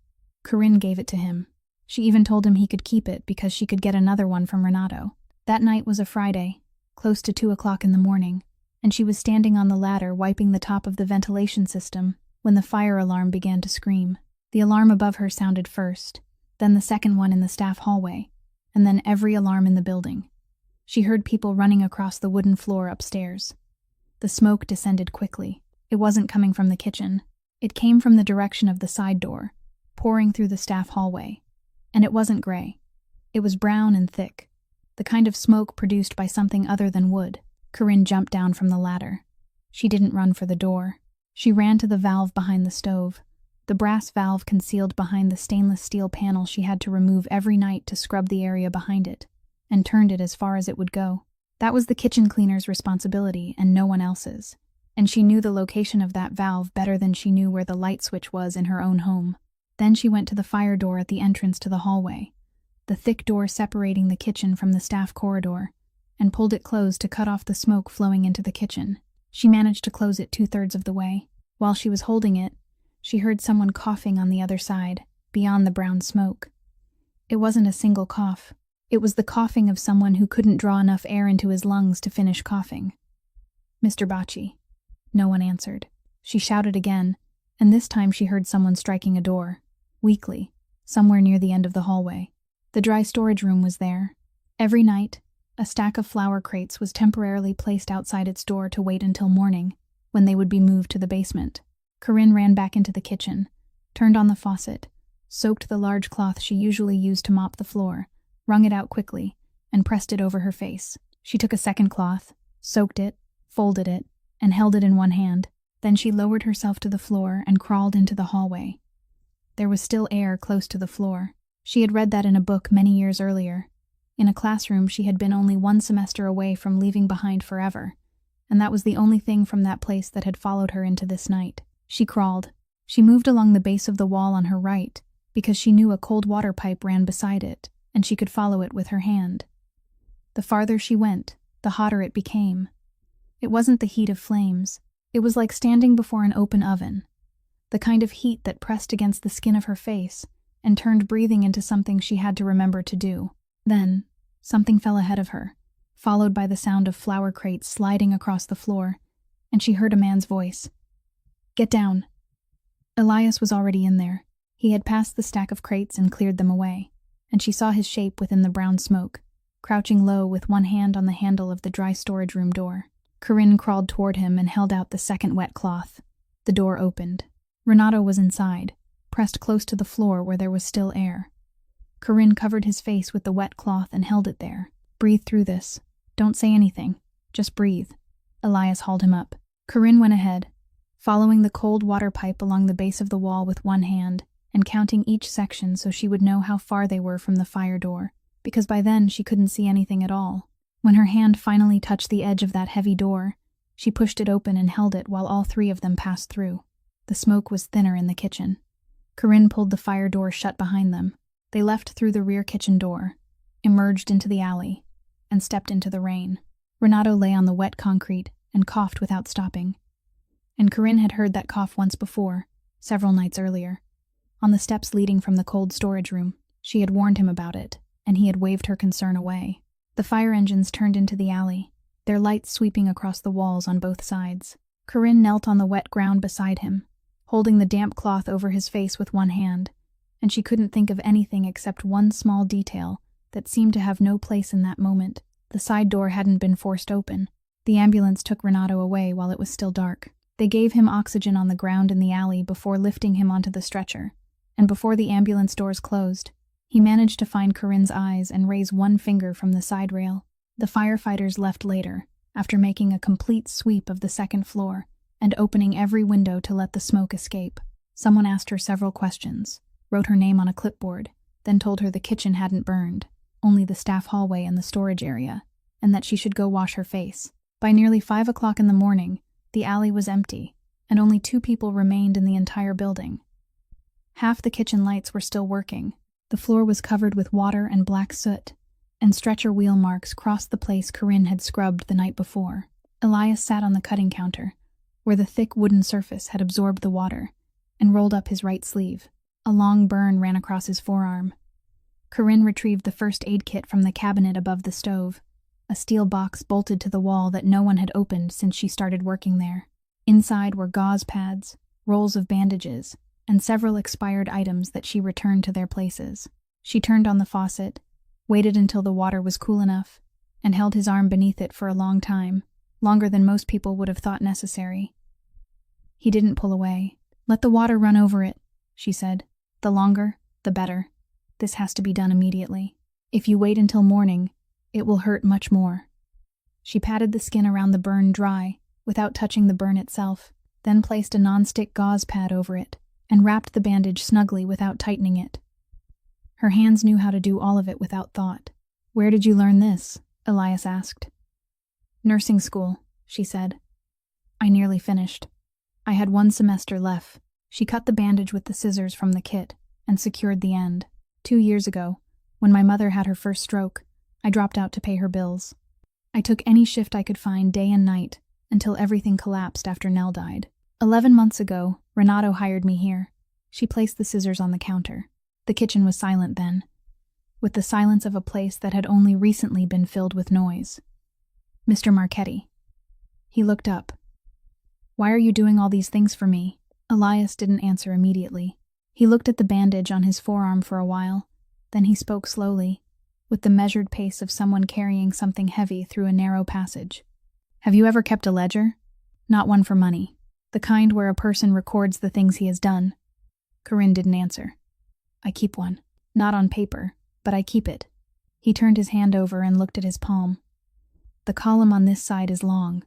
Corinne gave it to him. She even told him he could keep it because she could get another one from Renato. That night was a Friday, close to 2 o'clock in the morning, and she was standing on the ladder wiping the top of the ventilation system when the fire alarm began to scream. The alarm above her sounded first, then the second one in the staff hallway, and then every alarm in the building. She heard people running across the wooden floor upstairs. The smoke descended quickly. It wasn't coming from the kitchen. It came from the direction of the side door, pouring through the staff hallway. And it wasn't gray. It was brown and thick, the kind of smoke produced by something other than wood. Corinne jumped down from the ladder. She didn't run for the door. She ran to the valve behind the stove, the brass valve concealed behind the stainless steel panel she had to remove every night to scrub the area behind it, and turned it as far as it would go. That was the kitchen cleaner's responsibility and no one else's, and she knew the location of that valve better than she knew where the light switch was in her own home. Then she went to the fire door at the entrance to the hallway, the thick door separating the kitchen from the staff corridor, and pulled it closed to cut off the smoke flowing into the kitchen. She managed to close it 2/3 of the way. While she was holding it, she heard someone coughing on the other side, beyond the brown smoke. It wasn't a single cough. It was the coughing of someone who couldn't draw enough air into his lungs to finish coughing. "Mr. Bocci." No one answered. She shouted again, and this time she heard someone striking a door, weakly, somewhere near the end of the hallway. The dry storage room was there. Every night, a stack of flower crates was temporarily placed outside its door to wait until morning, when they would be moved to the basement. Corinne ran back into the kitchen, turned on the faucet, soaked the large cloth she usually used to mop the floor, wrung it out quickly, and pressed it over her face. She took a second cloth, soaked it, folded it, and held it in one hand. Then she lowered herself to the floor and crawled into the hallway. There was still air close to the floor. She had read that in a book many years earlier. In a classroom she had been only one semester away from leaving behind forever, and that was the only thing from that place that had followed her into this night. She crawled. She moved along the base of the wall on her right, because she knew a cold water pipe ran beside it, and she could follow it with her hand. The farther she went, the hotter it became. It wasn't the heat of flames. It was like standing before an open oven, the kind of heat that pressed against the skin of her face and turned breathing into something she had to remember to do. Then, something fell ahead of her, followed by the sound of flour crates sliding across the floor, and she heard a man's voice. "Get down." Elias was already in there. He had passed the stack of crates and cleared them away, and she saw his shape within the brown smoke, crouching low with one hand on the handle of the dry storage room door. Corinne crawled toward him and held out the second wet cloth. The door opened. Renato was inside, pressed close to the floor where there was still air. Corinne covered his face with the wet cloth and held it there. "Breathe through this. Don't say anything. Just breathe." Elias hauled him up. Corinne went ahead, following the cold water pipe along the base of the wall with one hand and counting each section so she would know how far they were from the fire door, because by then she couldn't see anything at all. When her hand finally touched the edge of that heavy door, she pushed it open and held it while all three of them passed through. The smoke was thinner in the kitchen. Corinne pulled the fire door shut behind them. They left through the rear kitchen door, emerged into the alley, and stepped into the rain. Renato lay on the wet concrete and coughed without stopping. And Corinne had heard that cough once before, several nights earlier. On the steps leading from the cold storage room, she had warned him about it, and he had waved her concern away. The fire engines turned into the alley, their lights sweeping across the walls on both sides. Corinne knelt on the wet ground beside him, holding the damp cloth over his face with one hand, and she couldn't think of anything except one small detail that seemed to have no place in that moment. The side door hadn't been forced open. The ambulance took Renato away while it was still dark. They gave him oxygen on the ground in the alley before lifting him onto the stretcher, and before the ambulance doors closed, he managed to find Corinne's eyes and raise one finger from the side rail. The firefighters left later, after making a complete sweep of the second floor and opening every window to let the smoke escape. Someone asked her several questions, wrote her name on a clipboard, then told her the kitchen hadn't burned, only the staff hallway and the storage area, and that she should go wash her face. By nearly 5 o'clock in the morning, the alley was empty, and only 2 people remained in the entire building. Half the kitchen lights were still working. The floor was covered with water and black soot, and stretcher wheel marks crossed the place Corinne had scrubbed the night before. Elias sat on the cutting counter, where the thick wooden surface had absorbed the water, and rolled up his right sleeve. A long burn ran across his forearm. Corinne retrieved the first aid kit from the cabinet above the stove, a steel box bolted to the wall that no one had opened since she started working there. Inside were gauze pads, rolls of bandages, and several expired items that she returned to their places. She turned on the faucet, waited until the water was cool enough, and held his arm beneath it for a long time, longer than most people would have thought necessary. He didn't pull away. "Let the water run over it," she said. "The longer, the better. This has to be done immediately. If you wait until morning, it will hurt much more." She patted the skin around the burn dry, without touching the burn itself, then placed a non-stick gauze pad over it, and wrapped the bandage snugly without tightening it. Her hands knew how to do all of it without thought. "Where did you learn this?" Elias asked. "Nursing school," she said. "I nearly finished. I had 1 semester left." She cut the bandage with the scissors from the kit and secured the end. 2 years ago, when my mother had her first stroke, I dropped out to pay her bills. I took any shift I could find day and night until everything collapsed after Nell died. 11 months ago, Renato hired me here. She placed the scissors on the counter. The kitchen was silent then, with the silence of a place that had only recently been filled with noise. "Mr. Marchetti." He looked up. "Why are you doing all these things for me?" Elias didn't answer immediately. He looked at the bandage on his forearm for a while, then he spoke slowly, with the measured pace of someone carrying something heavy through a narrow passage. "Have you ever kept a ledger? Not one for money. The kind where a person records the things he has done." Corinne didn't answer. I keep one. Not on paper, but I keep it. He turned his hand over and looked at his palm. The column on this side is long.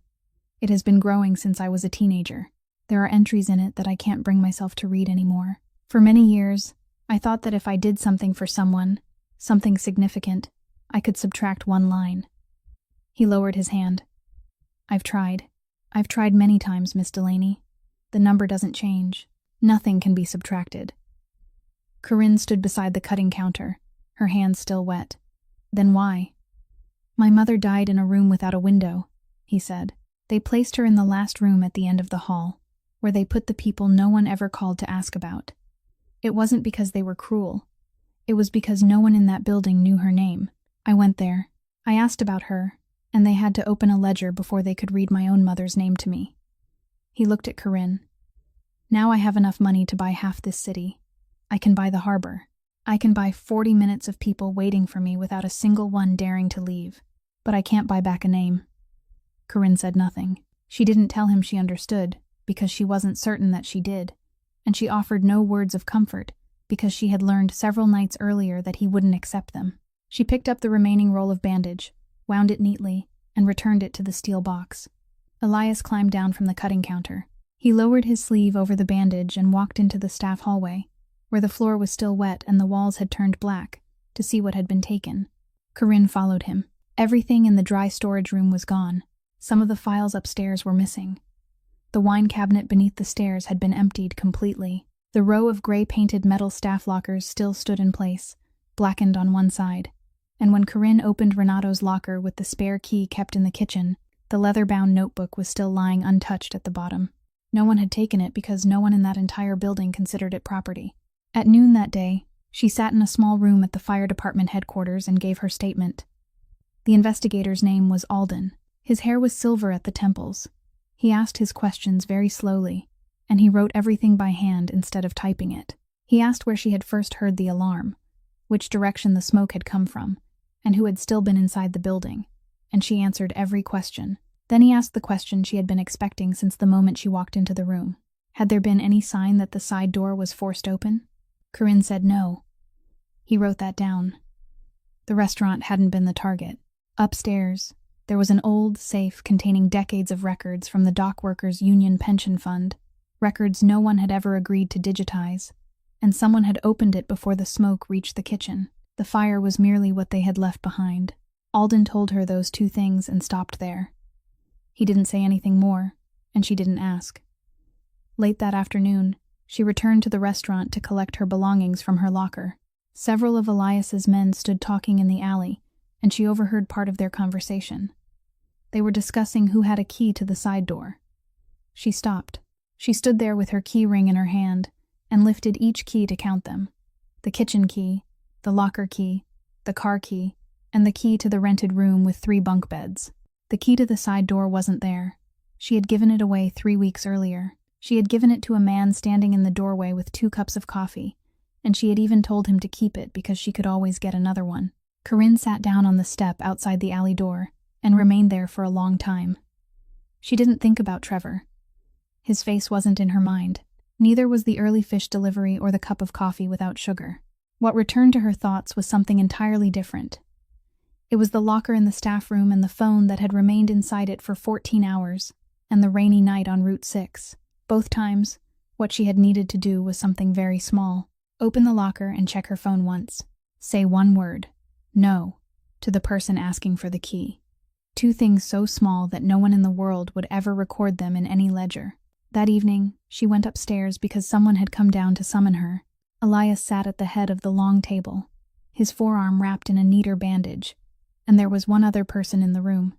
It has been growing since I was a teenager. There are entries in it that I can't bring myself to read anymore. For many years, I thought that if I did something for someone, something significant, I could subtract one line. He lowered his hand. I've tried. I've tried many times, Miss Delaney. The number doesn't change. Nothing can be subtracted. Corinne stood beside the cutting counter, her hands still wet. Then why? My mother died in a room without a window, he said. They placed her in the last room at the end of the hall, where they put the people no one ever called to ask about. It wasn't because they were cruel. It was because no one in that building knew her name. I went there. I asked about her, and they had to open a ledger before they could read my own mother's name to me. He looked at Corinne. Now I have enough money to buy half this city. I can buy the harbor. I can buy 40 minutes of people waiting for me without a single one daring to leave. But I can't buy back a name. Corinne said nothing. She didn't tell him she understood, because she wasn't certain that she did. And she offered no words of comfort, because she had learned several nights earlier that he wouldn't accept them. She picked up the remaining roll of bandage, wound it neatly, and returned it to the steel box. Elias climbed down from the cutting counter. He lowered his sleeve over the bandage and walked into the staff hallway, where the floor was still wet and the walls had turned black, to see what had been taken. Corinne followed him. Everything in the dry storage room was gone. Some of the files upstairs were missing. The wine cabinet beneath the stairs had been emptied completely. The row of gray-painted metal staff lockers still stood in place, blackened on one side. And when Corinne opened Renato's locker with the spare key kept in the kitchen, the leather-bound notebook was still lying untouched at the bottom. No one had taken it because no one in that entire building considered it property. At noon that day, she sat in a small room at the fire department headquarters and gave her statement. The investigator's name was Alden. His hair was silver at the temples. He asked his questions very slowly, and he wrote everything by hand instead of typing it. He asked where she had first heard the alarm, which direction the smoke had come from, and who had still been inside the building, and she answered every question. Then he asked the question she had been expecting since the moment she walked into the room. Had there been any sign that the side door was forced open? Corinne said no. He wrote that down. The restaurant hadn't been the target. Upstairs, there was an old safe containing decades of records from the dock workers' union pension fund, records no one had ever agreed to digitize, and someone had opened it before the smoke reached the kitchen. The fire was merely what they had left behind. Alden told her those two things and stopped there. He didn't say anything more, and she didn't ask. Late that afternoon, she returned to the restaurant to collect her belongings from her locker. Several of Elias's men stood talking in the alley, and she overheard part of their conversation. They were discussing who had a key to the side door. She stopped. She stood there with her key ring in her hand and lifted each key to count them. The kitchen key, the locker key, the car key, and the key to the rented room with 3 bunk beds. The key to the side door wasn't there. She had given it away 3 weeks earlier. She had given it to a man standing in the doorway with 2 cups of coffee, and she had even told him to keep it because she could always get another one. Corinne sat down on the step outside the alley door and remained there for a long time. She didn't think about Trevor. His face wasn't in her mind. Neither was the early fish delivery or the cup of coffee without sugar. What returned to her thoughts was something entirely different. It was the locker in the staff room and the phone that had remained inside it for 14 hours, and the rainy night on Route 6. Both times, what she had needed to do was something very small. Open the locker and check her phone once. Say one word, no, to the person asking for the key. 2 things so small that no one in the world would ever record them in any ledger. That evening, she went upstairs because someone had come down to summon her. Elias sat at the head of the long table, his forearm wrapped in a neater bandage, and there was one other person in the room.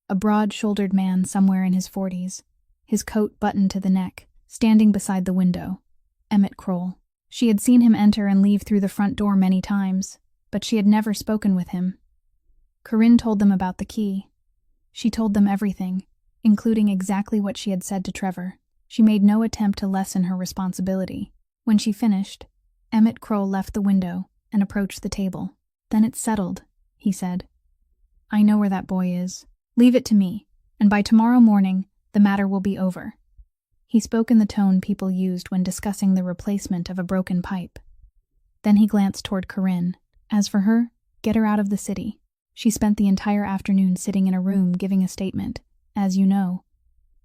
A broad-shouldered man somewhere in his 40s, his coat buttoned to the neck, standing beside the window. Emmett Kroll. She had seen him enter and leave through the front door many times, but she had never spoken with him. Corinne told them about the key. She told them everything, including exactly what she had said to Trevor. She made no attempt to lessen her responsibility. When she finished, Emmett Kroll left the window and approached the table. Then it's settled, he said. I know where that boy is. Leave it to me, and by tomorrow morning, the matter will be over. He spoke in the tone people used when discussing the replacement of a broken pipe. Then he glanced toward Corinne. As for her, get her out of the city. She spent the entire afternoon sitting in a room giving a statement, as you know.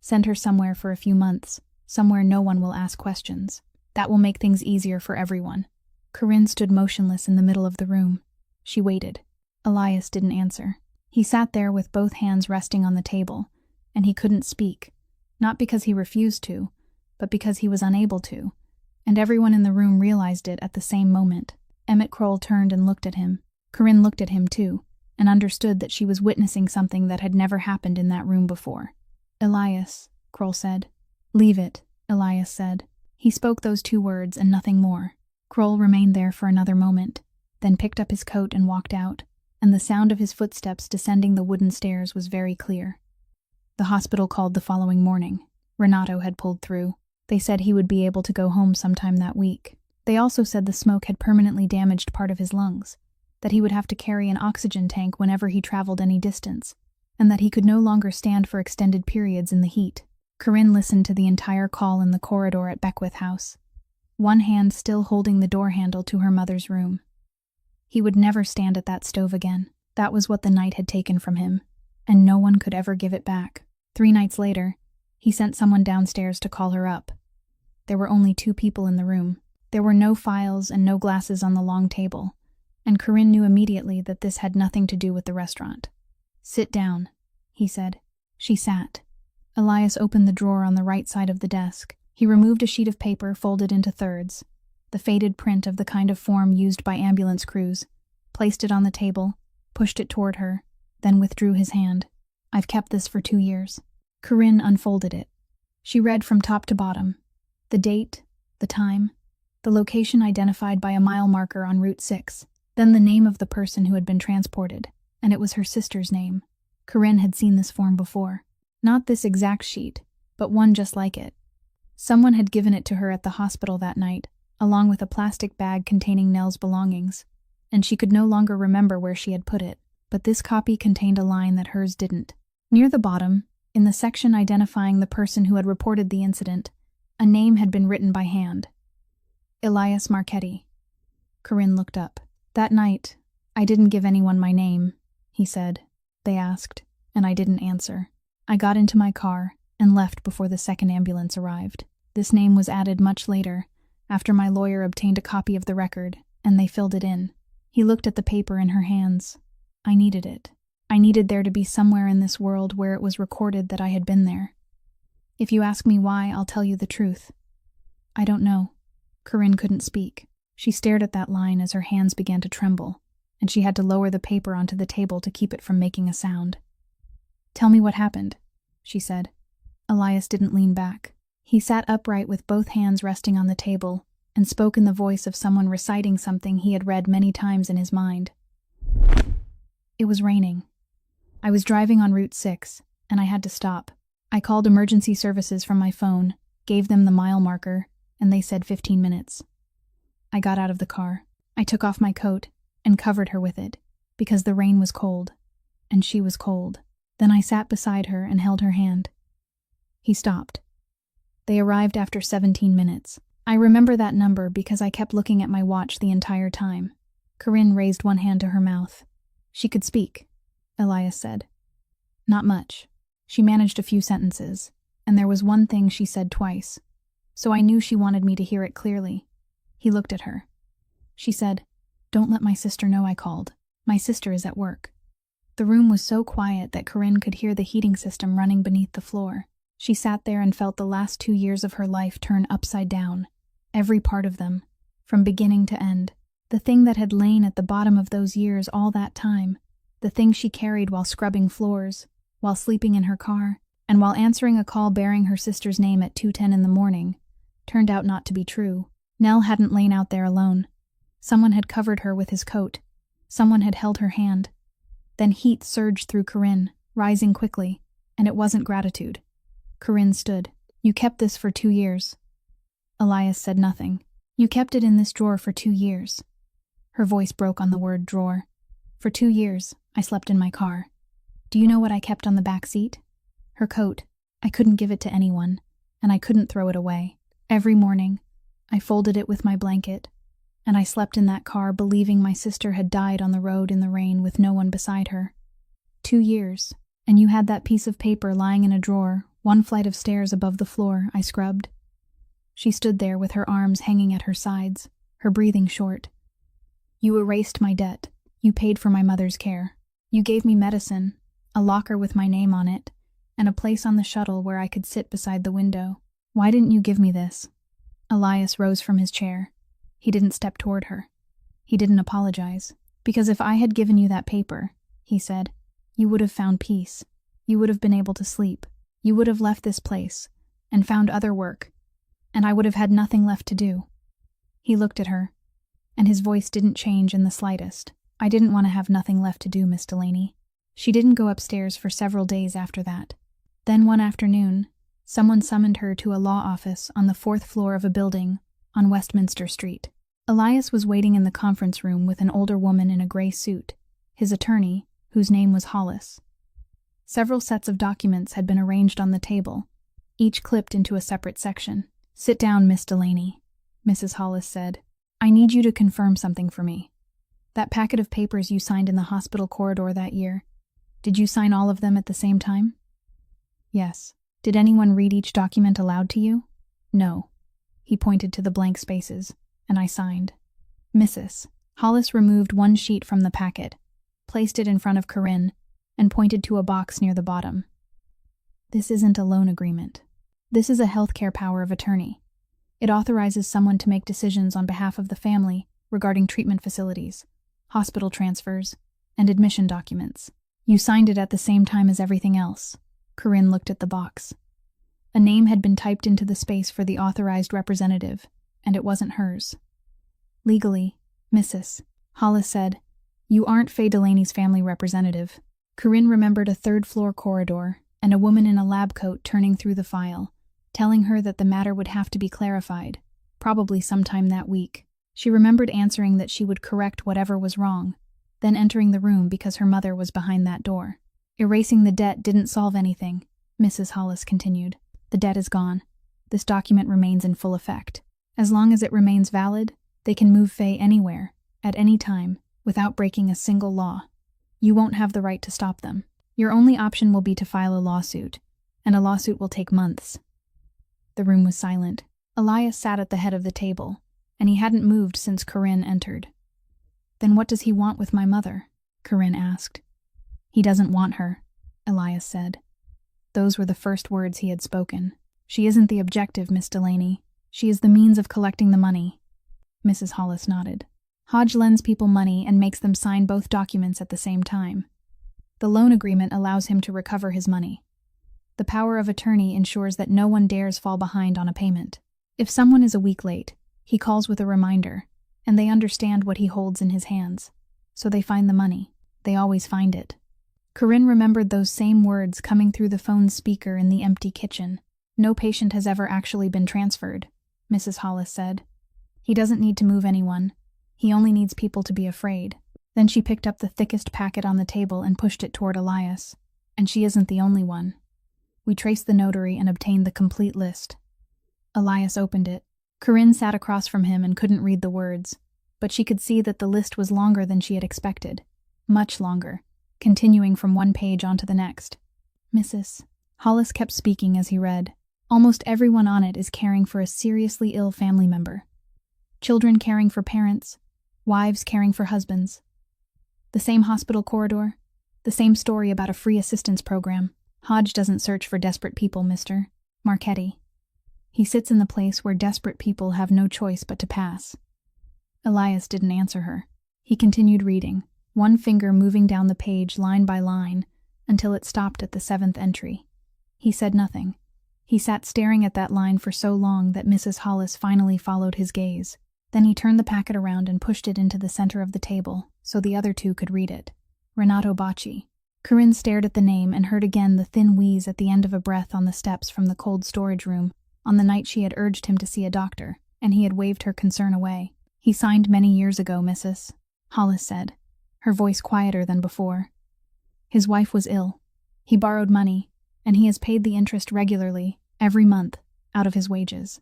Send her somewhere for a few months, somewhere no one will ask questions. That will make things easier for everyone. Corinne stood motionless in the middle of the room. She waited. Elias didn't answer. He sat there with both hands resting on the table, and he couldn't speak, not because he refused to, but because he was unable to, and everyone in the room realized it at the same moment. Emmett Kroll turned and looked at him. Corinne looked at him too, and understood that she was witnessing something that had never happened in that room before. Elias, Kroll said. Leave it, Elias said. He spoke those two words and nothing more. Kroll remained there for another moment, then picked up his coat and walked out, and the sound of his footsteps descending the wooden stairs was very clear. The hospital called the following morning. Renato had pulled through. They said he would be able to go home sometime that week. They also said the smoke had permanently damaged part of his lungs, that he would have to carry an oxygen tank whenever he traveled any distance, and that he could no longer stand for extended periods in the heat. Corinne listened to the entire call in the corridor at Beckwith House, one hand still holding the door handle to her mother's room. He would never stand at that stove again. That was what the night had taken from him, and no one could ever give it back. 3 nights later, he sent someone downstairs to call her up. There were only 2 people in the room. There were no files and no glasses on the long table, and Corinne knew immediately that this had nothing to do with the restaurant. Sit down, he said. She sat. Elias opened the drawer on the right side of the desk. He removed a sheet of paper folded into thirds, the faded print of the kind of form used by ambulance crews, placed it on the table, pushed it toward her, then withdrew his hand. I've kept this for 2 years. Corinne unfolded it. She read from top to bottom. The date, the time, the location identified by a mile marker on Route 6, then the name of the person who had been transported, and it was her sister's name. Corinne had seen this form before. Not this exact sheet, but one just like it. Someone had given it to her at the hospital that night, along with a plastic bag containing Nell's belongings, and she could no longer remember where she had put it, but this copy contained a line that hers didn't. Near the bottom, in the section identifying the person who had reported the incident, a name had been written by hand. Elias Marchetti. Corinne looked up. That night, I didn't give anyone my name, he said. They asked, and I didn't answer. I got into my car and left before the second ambulance arrived. This name was added much later, after my lawyer obtained a copy of the record, and they filled it in. He looked at the paper in her hands. I needed it. I needed there to be somewhere in this world where it was recorded that I had been there. If you ask me why, I'll tell you the truth. I don't know. Corinne couldn't speak. She stared at that line as her hands began to tremble, and she had to lower the paper onto the table to keep it from making a sound. Tell me what happened, she said. Elias didn't lean back. He sat upright with both hands resting on the table and spoke in the voice of someone reciting something he had read many times in his mind. It was raining. I was driving on Route 6, and I had to stop. I called emergency services from my phone, gave them the mile marker, and they said 15 minutes. I got out of the car. I took off my coat and covered her with it, because the rain was cold, and she was cold. Then I sat beside her and held her hand. He stopped. They arrived after 17 minutes. I remember that number because I kept looking at my watch the entire time. Corinne raised one hand to her mouth. She could speak, Elias said. Not much. She managed a few sentences, and there was one thing she said twice, so I knew she wanted me to hear it clearly. He looked at her. She said, "Don't let my sister know I called. My sister is at work." The room was so quiet that Corinne could hear the heating system running beneath the floor. She sat there and felt the last 2 years of her life turn upside down, every part of them, from beginning to end. The thing that had lain at the bottom of those years all that time, the thing she carried while scrubbing floors, while sleeping in her car, and while answering a call bearing her sister's name at 2:10 in the morning, turned out not to be true. Nell hadn't lain out there alone. Someone had covered her with his coat. Someone had held her hand. Then heat surged through Corinne, rising quickly, and it wasn't gratitude. Corinne stood. You kept this for 2 years. Elias said nothing. You kept it in this drawer for 2 years. Her voice broke on the word drawer. For 2 years, I slept in my car. Do you know what I kept on the back seat? Her coat. I couldn't give it to anyone, and I couldn't throw it away. Every morning, I folded it with my blanket, And I slept in that car believing my sister had died on the road in the rain with no one beside her. 2 years, and you had that piece of paper lying in a drawer, 1 flight of stairs above the floor, I scrubbed. She stood there with her arms hanging at her sides, her breathing short. You erased my debt. You paid for my mother's care. You gave me medicine, a locker with my name on it, and a place on the shuttle where I could sit beside the window. Why didn't you give me this? Elias rose from his chair. He didn't step toward her. He didn't apologize. Because if I had given you that paper, he said, you would have found peace. You would have been able to sleep. You would have left this place and found other work, and I would have had nothing left to do. He looked at her, and his voice didn't change in the slightest. I didn't want to have nothing left to do, Miss Delaney. She didn't go upstairs for several days after that. Then one afternoon, someone summoned her to a law office on the 4th floor of a building on Westminster Street. Elias was waiting in the conference room with an older woman in a gray suit, his attorney, whose name was Hollis. Several sets of documents had been arranged on the table, each clipped into a separate section. Sit down, Miss Delaney, Mrs. Hollis said. I need you to confirm something for me. That packet of papers you signed in the hospital corridor that year, did you sign all of them at the same time? Yes. Did anyone read each document aloud to you? No. He pointed to the blank spaces, and I signed. Mrs. Hollis removed one sheet from the packet, placed it in front of Corinne, and pointed to a box near the bottom. This isn't a loan agreement. This is a healthcare power of attorney. It authorizes someone to make decisions on behalf of the family regarding treatment facilities, hospital transfers, and admission documents. You signed it at the same time as everything else. Corinne looked at the box. A name had been typed into the space for the authorized representative, and it wasn't hers. Legally, Mrs. Hollis said, you aren't Faye Delaney's family representative. Corinne remembered a 3rd-floor corridor and a woman in a lab coat turning through the file, telling her that the matter would have to be clarified, probably sometime that week. She remembered answering that she would correct whatever was wrong, then entering the room because her mother was behind that door. Erasing the debt didn't solve anything, Mrs. Hollis continued. The debt is gone. This document remains in full effect. As long as it remains valid, they can move Faye anywhere, at any time, without breaking a single law. You won't have the right to stop them. Your only option will be to file a lawsuit, and a lawsuit will take months. The room was silent. Elias sat at the head of the table, and he hadn't moved since Corinne entered. Then what does he want with my mother? Corinne asked. He doesn't want her, Elias said. Those were the first words he had spoken. She isn't the objective, Miss Delaney. She is the means of collecting the money. Mrs. Hollis nodded. Hodge lends people money and makes them sign both documents at the same time. The loan agreement allows him to recover his money. The power of attorney ensures that no one dares fall behind on a payment. If someone is a week late, he calls with a reminder, and they understand what he holds in his hands. So they find the money. They always find it. Corinne remembered those same words coming through the phone speaker in the empty kitchen. No patient has ever actually been transferred, Mrs. Hollis said. He doesn't need to move anyone. He only needs people to be afraid. Then she picked up the thickest packet on the table and pushed it toward Elias. And she isn't the only one. We traced the notary and obtained the complete list. Elias opened it. Corinne sat across from him and couldn't read the words, but she could see that the list was longer than she had expected. Much longer, continuing from one page onto the next. Mrs. Hollis kept speaking as he read. Almost everyone on it is caring for a seriously ill family member. Children caring for parents, wives caring for husbands. The same hospital corridor, the same story about a free assistance program. Hodge doesn't search for desperate people, Mr. Marchetti. He sits in the place where desperate people have no choice but to pass. Elias didn't answer her. He continued reading, one finger moving down the page line by line until it stopped at the 7th entry. He said nothing. He sat staring at that line for so long that Mrs. Hollis finally followed his gaze. Then he turned the packet around and pushed it into the center of the table so the other two could read it. Renato Bacci. Corinne stared at the name and heard again the thin wheeze at the end of a breath on the steps from the cold storage room on the night she had urged him to see a doctor, and he had waved her concern away. He signed many years ago, Mrs. Hollis said, her voice quieter than before. His wife was ill. He borrowed money, and he has paid the interest regularly, every month, out of his wages.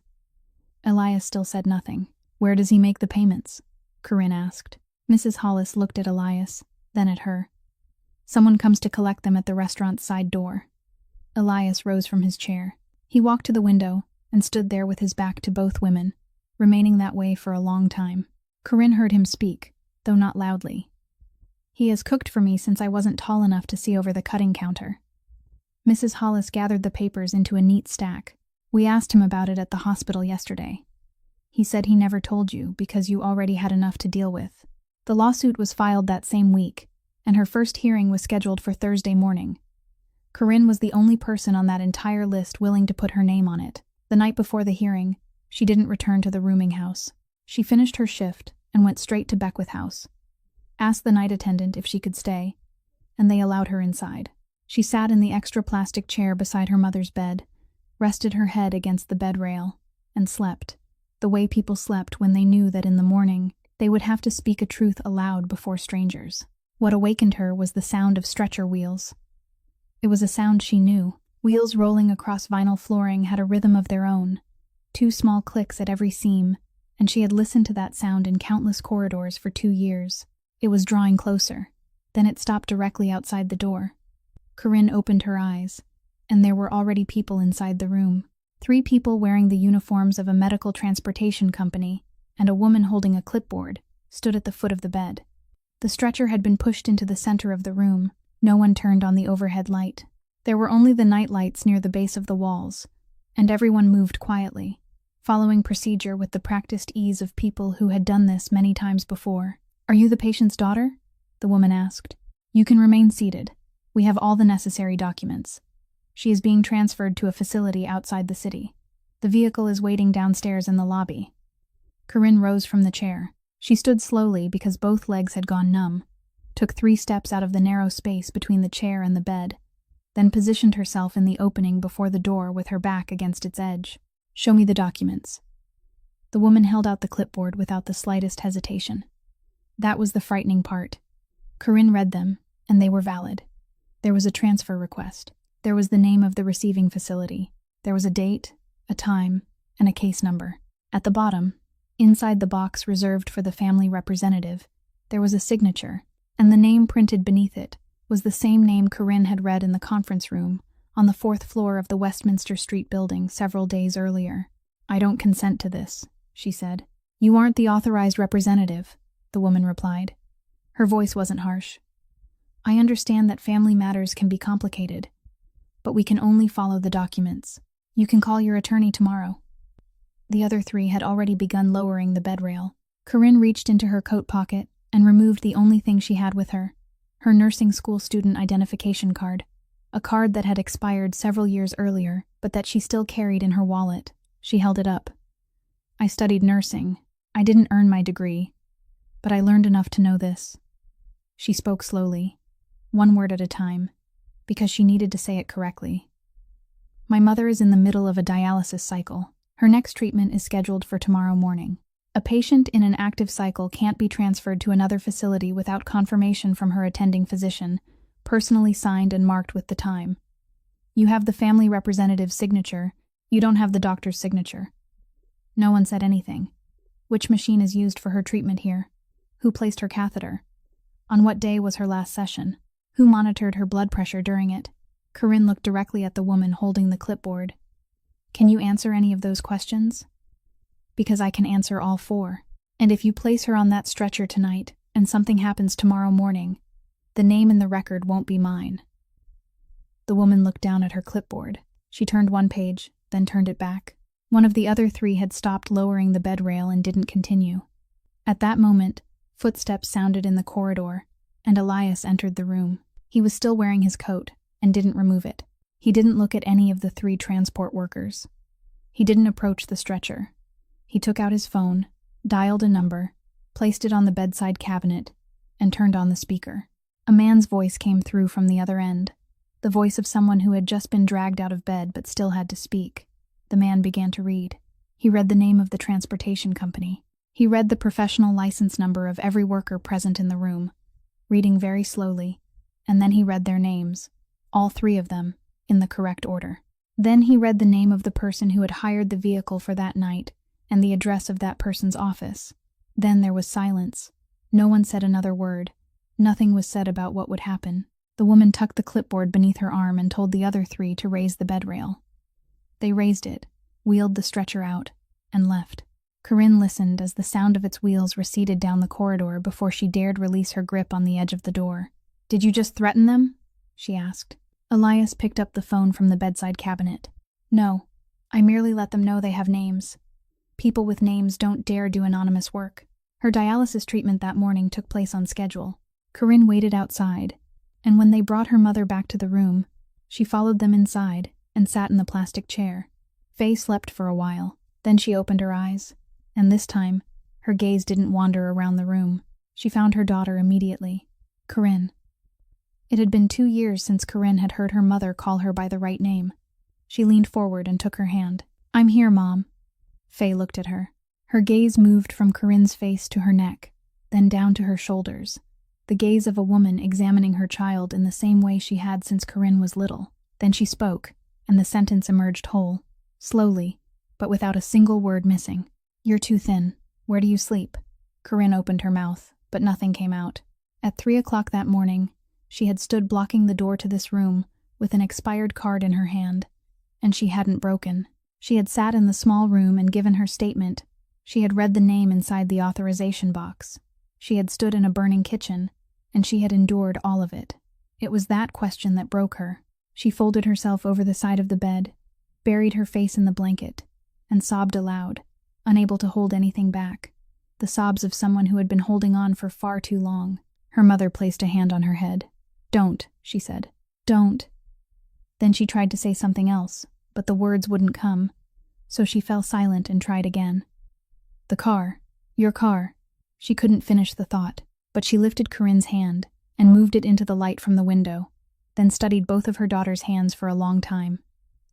Elias still said nothing. Where does he make the payments? Corinne asked. Mrs. Hollis looked at Elias, then at her. Someone comes to collect them at the restaurant's side door. Elias rose from his chair. He walked to the window and stood there with his back to both women, remaining that way for a long time. Corinne heard him speak, though not loudly. He has cooked for me since I wasn't tall enough to see over the cutting counter. Mrs. Hollis gathered the papers into a neat stack. We asked him about it at the hospital yesterday. He said he never told you because you already had enough to deal with. The lawsuit was filed that same week, and her first hearing was scheduled for Thursday morning. Corinne was the only person on that entire list willing to put her name on it. The night before the hearing, she didn't return to the rooming house. She finished her shift and went straight to Beckwith House. Asked the night attendant if she could stay, and they allowed her inside. She sat in the extra plastic chair beside her mother's bed, rested her head against the bed rail, and slept, the way people slept when they knew that in the morning they would have to speak a truth aloud before strangers. What awakened her was the sound of stretcher wheels. It was a sound she knew. Wheels rolling across vinyl flooring had a rhythm of their own, 2 small clicks at every seam, and she had listened to that sound in countless corridors for 2 years. It was drawing closer. Then it stopped directly outside the door. Corinne opened her eyes, and there were already people inside the room. 3 people wearing the uniforms of a medical transportation company, and a woman holding a clipboard, stood at the foot of the bed. The stretcher had been pushed into the center of the room. No one turned on the overhead light. There were only the night lights near the base of the walls, and everyone moved quietly, following procedure with the practiced ease of people who had done this many times before. "Are you the patient's daughter?" the woman asked. "You can remain seated. We have all the necessary documents. She is being transferred to a facility outside the city. The vehicle is waiting downstairs in the lobby." Corinne rose from the chair. She stood slowly because both legs had gone numb, took 3 steps out of the narrow space between the chair and the bed, then positioned herself in the opening before the door with her back against its edge. "Show me the documents." The woman held out the clipboard without the slightest hesitation. That was the frightening part. Corinne read them, and they were valid. There was a transfer request. There was the name of the receiving facility. There was a date, a time, and a case number. At the bottom, inside the box reserved for the family representative, there was a signature, and the name printed beneath it was the same name Corinne had read in the conference room on the 4th floor of the Westminster Street building several days earlier. "I don't consent to this," she said. "You aren't the authorized representative," the woman replied. Her voice wasn't harsh. "I understand that family matters can be complicated, but we can only follow the documents. You can call your attorney tomorrow." The other 3 had already begun lowering the bed rail. Corinne reached into her coat pocket and removed the only thing she had with her, her nursing school student identification card, a card that had expired several years earlier, but that she still carried in her wallet. She held it up. "I studied nursing. I didn't earn my degree, but I learned enough to know this." She spoke slowly, 1 word at a time, because she needed to say it correctly. "My mother is in the middle of a dialysis cycle. Her next treatment is scheduled for tomorrow morning. A patient in an active cycle can't be transferred to another facility without confirmation from her attending physician, personally signed and marked with the time. You have the family representative's signature. You don't have the doctor's signature." No one said anything. Which machine is used for her treatment here? Who placed her catheter? On what day was her last session? Who monitored her blood pressure during it? Corinne looked directly at the woman holding the clipboard. "Can you answer any of those questions?" "Because I can answer all 4. And if you place her on that stretcher tonight, and something happens tomorrow morning, the name in the record won't be mine." The woman looked down at her clipboard. She turned 1 page, then turned it back. One of the other 3 had stopped lowering the bed rail and didn't continue. At that moment, footsteps sounded in the corridor, and Elias entered the room. He was still wearing his coat, and didn't remove it. He didn't look at any of the 3 transport workers. He didn't approach the stretcher. He took out his phone, dialed a number, placed it on the bedside cabinet, and turned on the speaker. A man's voice came through from the other end, the voice of someone who had just been dragged out of bed but still had to speak. The man began to read. He read the name of the transportation company. He read the professional license number of every worker present in the room, reading very slowly, and then he read their names, all 3 of them, in the correct order. Then he read the name of the person who had hired the vehicle for that night and the address of that person's office. Then there was silence. No one said another word. Nothing was said about what would happen. The woman tucked the clipboard beneath her arm and told the other three to raise the bed rail. They raised it, wheeled the stretcher out, and left. Corinne listened as the sound of its wheels receded down the corridor before she dared release her grip on the edge of the door. "Did you just threaten them?" she asked. Elias picked up the phone from the bedside cabinet. "No, I merely let them know they have names. People with names don't dare do anonymous work." Her dialysis treatment that morning took place on schedule. Corinne waited outside, and when they brought her mother back to the room, she followed them inside and sat in the plastic chair. Faye slept for a while, then she opened her eyes, and this time, her gaze didn't wander around the room. She found her daughter immediately. Corinne. It had been 2 years since Corinne had heard her mother call her by the right name. She leaned forward and took her hand. "I'm here, Mom." Faye looked at her. Her gaze moved from Corinne's face to her neck, then down to her shoulders. The gaze of a woman examining her child in the same way she had since Corinne was little. Then she spoke, and the sentence emerged whole, slowly, but without a single word missing. "You're too thin. Where do you sleep?" Corinne opened her mouth, but nothing came out. At 3 o'clock that morning, she had stood blocking the door to this room with an expired card in her hand, and she hadn't broken. She had sat in the small room and given her statement. She had read the name inside the authorization box. She had stood in a burning kitchen, and she had endured all of it. It was that question that broke her. She folded herself over the side of the bed, buried her face in the blanket, and sobbed aloud, unable to hold anything back. The sobs of someone who had been holding on for far too long. Her mother placed a hand on her head. "Don't," she said. "Don't." Then she tried to say something else, but the words wouldn't come, so she fell silent and tried again. "The car. Your car." She couldn't finish the thought, but she lifted Corinne's hand and moved it into the light from the window, then studied both of her daughter's hands for a long time,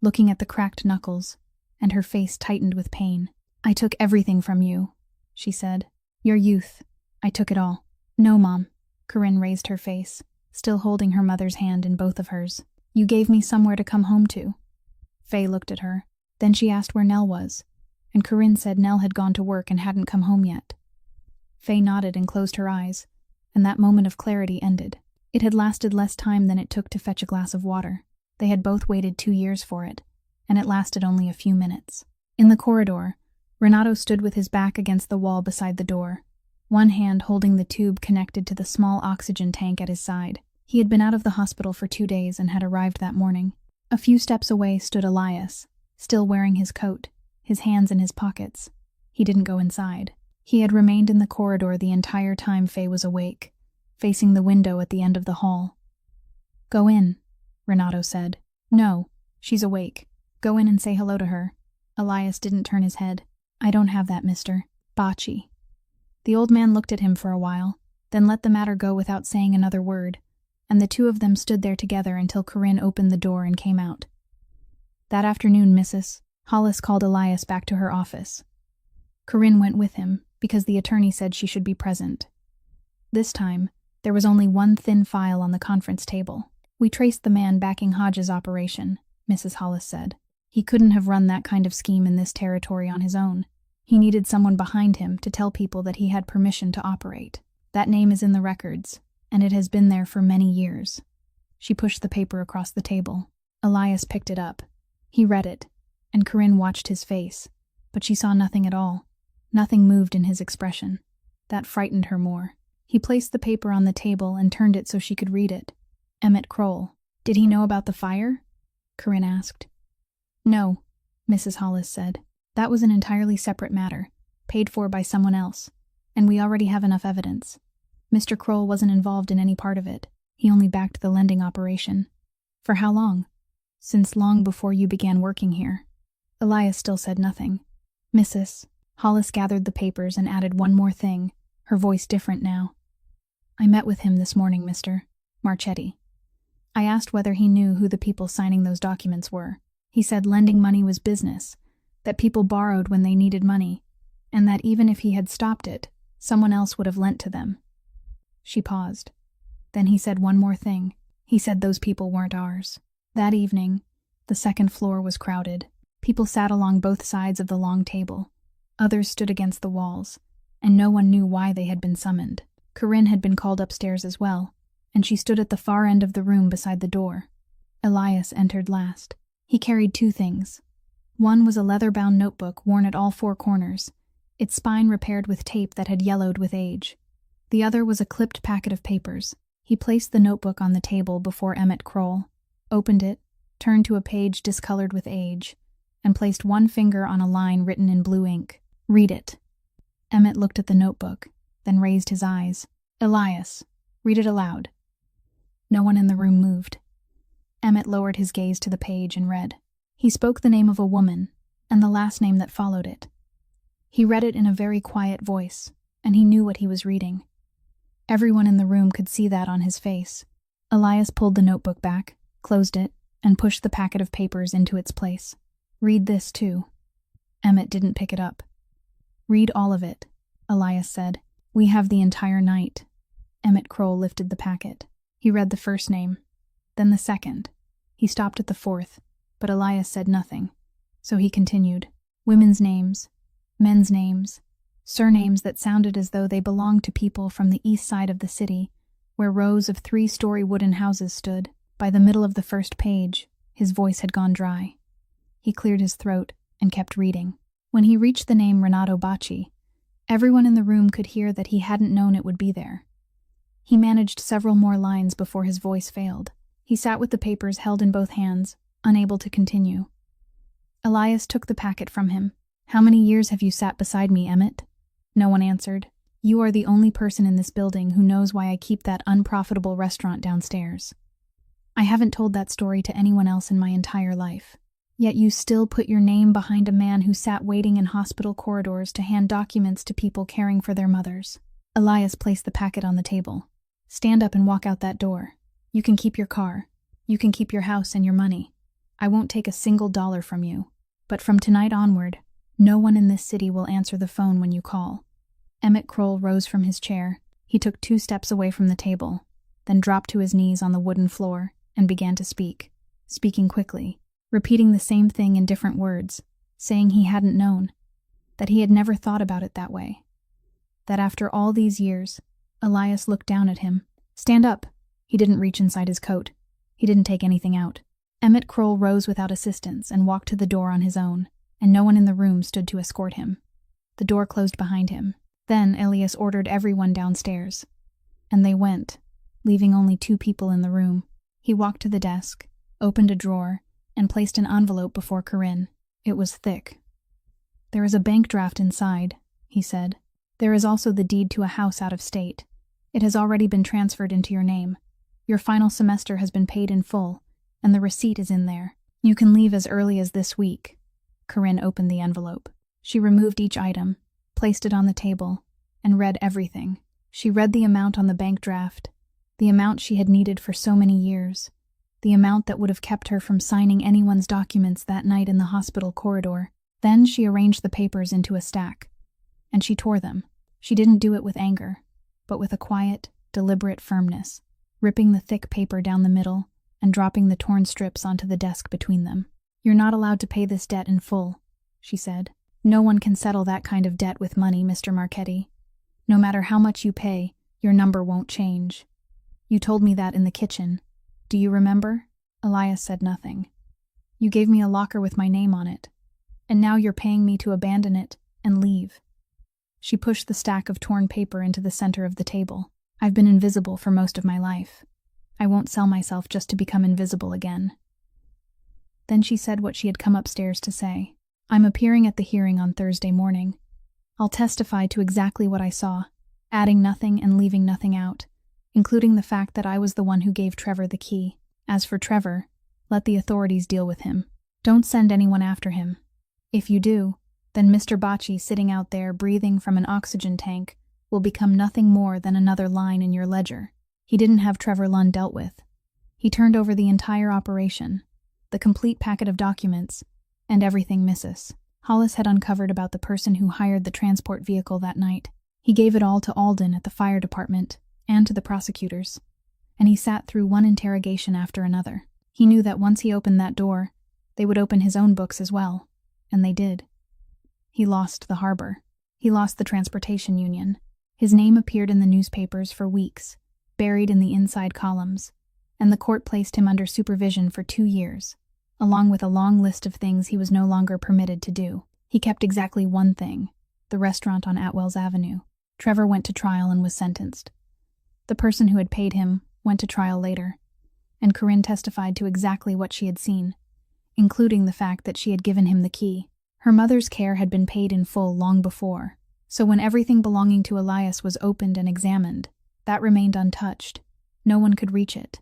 looking at the cracked knuckles, and her face tightened with pain. "I took everything from you," she said. "Your youth. I took it all." "No, Mom." Corinne raised her face, still holding her mother's hand in both of hers. "You gave me somewhere to come home to." Faye looked at her. Then she asked where Nell was, and Corinne said Nell had gone to work and hadn't come home yet. Faye nodded and closed her eyes, and that moment of clarity ended. It had lasted less time than it took to fetch a glass of water. They had both waited 2 years for it, and it lasted only a few minutes. In the corridor, Renato stood with his back against the wall beside the door, one hand holding the tube connected to the small oxygen tank at his side. He had been out of the hospital for 2 days and had arrived that morning. A few steps away stood Elias, still wearing his coat, his hands in his pockets. He didn't go inside. He had remained in the corridor the entire time Faye was awake, facing the window at the end of the hall. "Go in," Renato said. "No, she's awake. Go in and say hello to her." Elias didn't turn his head. "I don't have that, mister. Bocce." The old man looked at him for a while, then let the matter go without saying another word, and the two of them stood there together until Corinne opened the door and came out. That afternoon, Mrs. Hollis called Elias back to her office. Corinne went with him, because the attorney said she should be present. This time, there was only one thin file on the conference table. "We traced the man backing Hodge's operation," Mrs. Hollis said. "He couldn't have run that kind of scheme in this territory on his own. He needed someone behind him to tell people that he had permission to operate. That name is in the records, and it has been there for many years." She pushed the paper across the table. Elias picked it up. He read it, and Corinne watched his face, but she saw nothing at all. Nothing moved in his expression. That frightened her more. He placed the paper on the table and turned it so she could read it. Emmett Kroll. "Did he know about the fire?" Corinne asked. "No," Mrs. Hollis said. "That was an entirely separate matter, paid for by someone else, and we already have enough evidence. Mr. Kroll wasn't involved in any part of it. He only backed the lending operation." "For how long?" "Since long before you began working here." Elias still said nothing. Mrs. Hollis gathered the papers and added one more thing, her voice different now. "I met with him this morning, Mr. Marchetti. I asked whether he knew who the people signing those documents were. He said lending money was business, that people borrowed when they needed money, and that even if he had stopped it, someone else would have lent to them." She paused. Then he said one more thing. He said those people weren't ours. That evening, the second floor was crowded. People sat along both sides of the long table. Others stood against the walls, and no one knew why they had been summoned. Corinne had been called upstairs as well, and she stood at the far end of the room beside the door. Elias entered last. He carried two things. One was a leather-bound notebook worn at all four corners, its spine repaired with tape that had yellowed with age. The other was a clipped packet of papers. He placed the notebook on the table before Emmett Kroll, opened it, turned to a page discolored with age, and placed one finger on a line written in blue ink. "Read it." Emmett looked at the notebook, then raised his eyes. "Elias, read it aloud." No one in the room moved. Emmett lowered his gaze to the page and read. He spoke the name of a woman, and the last name that followed it. He read it in a very quiet voice, and he knew what he was reading. Everyone in the room could see that on his face. Elias pulled the notebook back, closed it, and pushed the packet of papers into its place. "Read this, too." Emmett didn't pick it up. "Read all of it," Elias said. "We have the entire night." Emmett Kroll lifted the packet. He read the first name, then the second. He stopped at the fourth, but Elias said nothing, so he continued. Women's names, men's names, surnames that sounded as though they belonged to people from the east side of the city, where rows of 3-story wooden houses stood. By the middle of the first page, his voice had gone dry. He cleared his throat and kept reading. When he reached the name Renato Bacci, everyone in the room could hear that he hadn't known it would be there. He managed several more lines before his voice failed. He sat with the papers held in both hands, unable to continue. Elias took the packet from him. "How many years have you sat beside me, Emmett?" No one answered. "You are the only person in this building who knows why I keep that unprofitable restaurant downstairs. I haven't told that story to anyone else in my entire life. Yet you still put your name behind a man who sat waiting in hospital corridors to hand documents to people caring for their mothers." Elias placed the packet on the table. "Stand up and walk out that door. You can keep your car. You can keep your house and your money. I won't take a single dollar from you. But from tonight onward, no one in this city will answer the phone when you call." Emmett Kroll rose from his chair. He took 2 steps away from the table, then dropped to his knees on the wooden floor and began to speak, speaking quickly, repeating the same thing in different words, saying he hadn't known, that he had never thought about it that way. That after all these years, Elias looked down at him. "Stand up." He didn't reach inside his coat. He didn't take anything out. Emmett Kroll rose without assistance and walked to the door on his own, and no one in the room stood to escort him. The door closed behind him. Then Elias ordered everyone downstairs, and they went, leaving only 2 people in the room. He walked to the desk, opened a drawer, and placed an envelope before Corinne. It was thick. "There is a bank draft inside," he said. "There is also the deed to a house out of state. It has already been transferred into your name. Your final semester has been paid in full, and the receipt is in there. You can leave as early as this week." Corinne opened the envelope. She removed each item, placed it on the table, and read everything. She read the amount on the bank draft, the amount she had needed for so many years, the amount that would have kept her from signing anyone's documents that night in the hospital corridor. Then she arranged the papers into a stack, and she tore them. She didn't do it with anger, but with a quiet, deliberate firmness, ripping the thick paper down the middle and dropping the torn strips onto the desk between them. "You're not allowed to pay this debt in full," she said. "No one can settle that kind of debt with money, Mr. Marchetti. No matter how much you pay, your number won't change. You told me that in the kitchen. Do you remember?" Elias said nothing. "You gave me a locker with my name on it, and now you're paying me to abandon it and leave." She pushed the stack of torn paper into the center of the table. "I've been invisible for most of my life. I won't sell myself just to become invisible again." Then she said what she had come upstairs to say. "I'm appearing at the hearing on Thursday morning. I'll testify to exactly what I saw, adding nothing and leaving nothing out, including the fact that I was the one who gave Trevor the key. As for Trevor, let the authorities deal with him. Don't send anyone after him. If you do, then Mr. Bacci sitting out there breathing from an oxygen tank will become nothing more than another line in your ledger." He didn't have Trevor Lund dealt with. He turned over the entire operation, the complete packet of documents, and everything Mrs. Hollis had uncovered about the person who hired the transport vehicle that night. He gave it all to Alden at the fire department and to the prosecutors, and he sat through one interrogation after another. He knew that once he opened that door, they would open his own books as well, and they did. He lost the harbor. He lost the transportation union. His name appeared in the newspapers for weeks, buried in the inside columns, and the court placed him under supervision for 2 years, along with a long list of things he was no longer permitted to do. He kept exactly one thing: the restaurant on Atwells Avenue. Trevor went to trial and was sentenced. The person who had paid him went to trial later, and Corinne testified to exactly what she had seen, including the fact that she had given him the key. Her mother's care had been paid in full long before, so when everything belonging to Elias was opened and examined, that remained untouched. No one could reach it.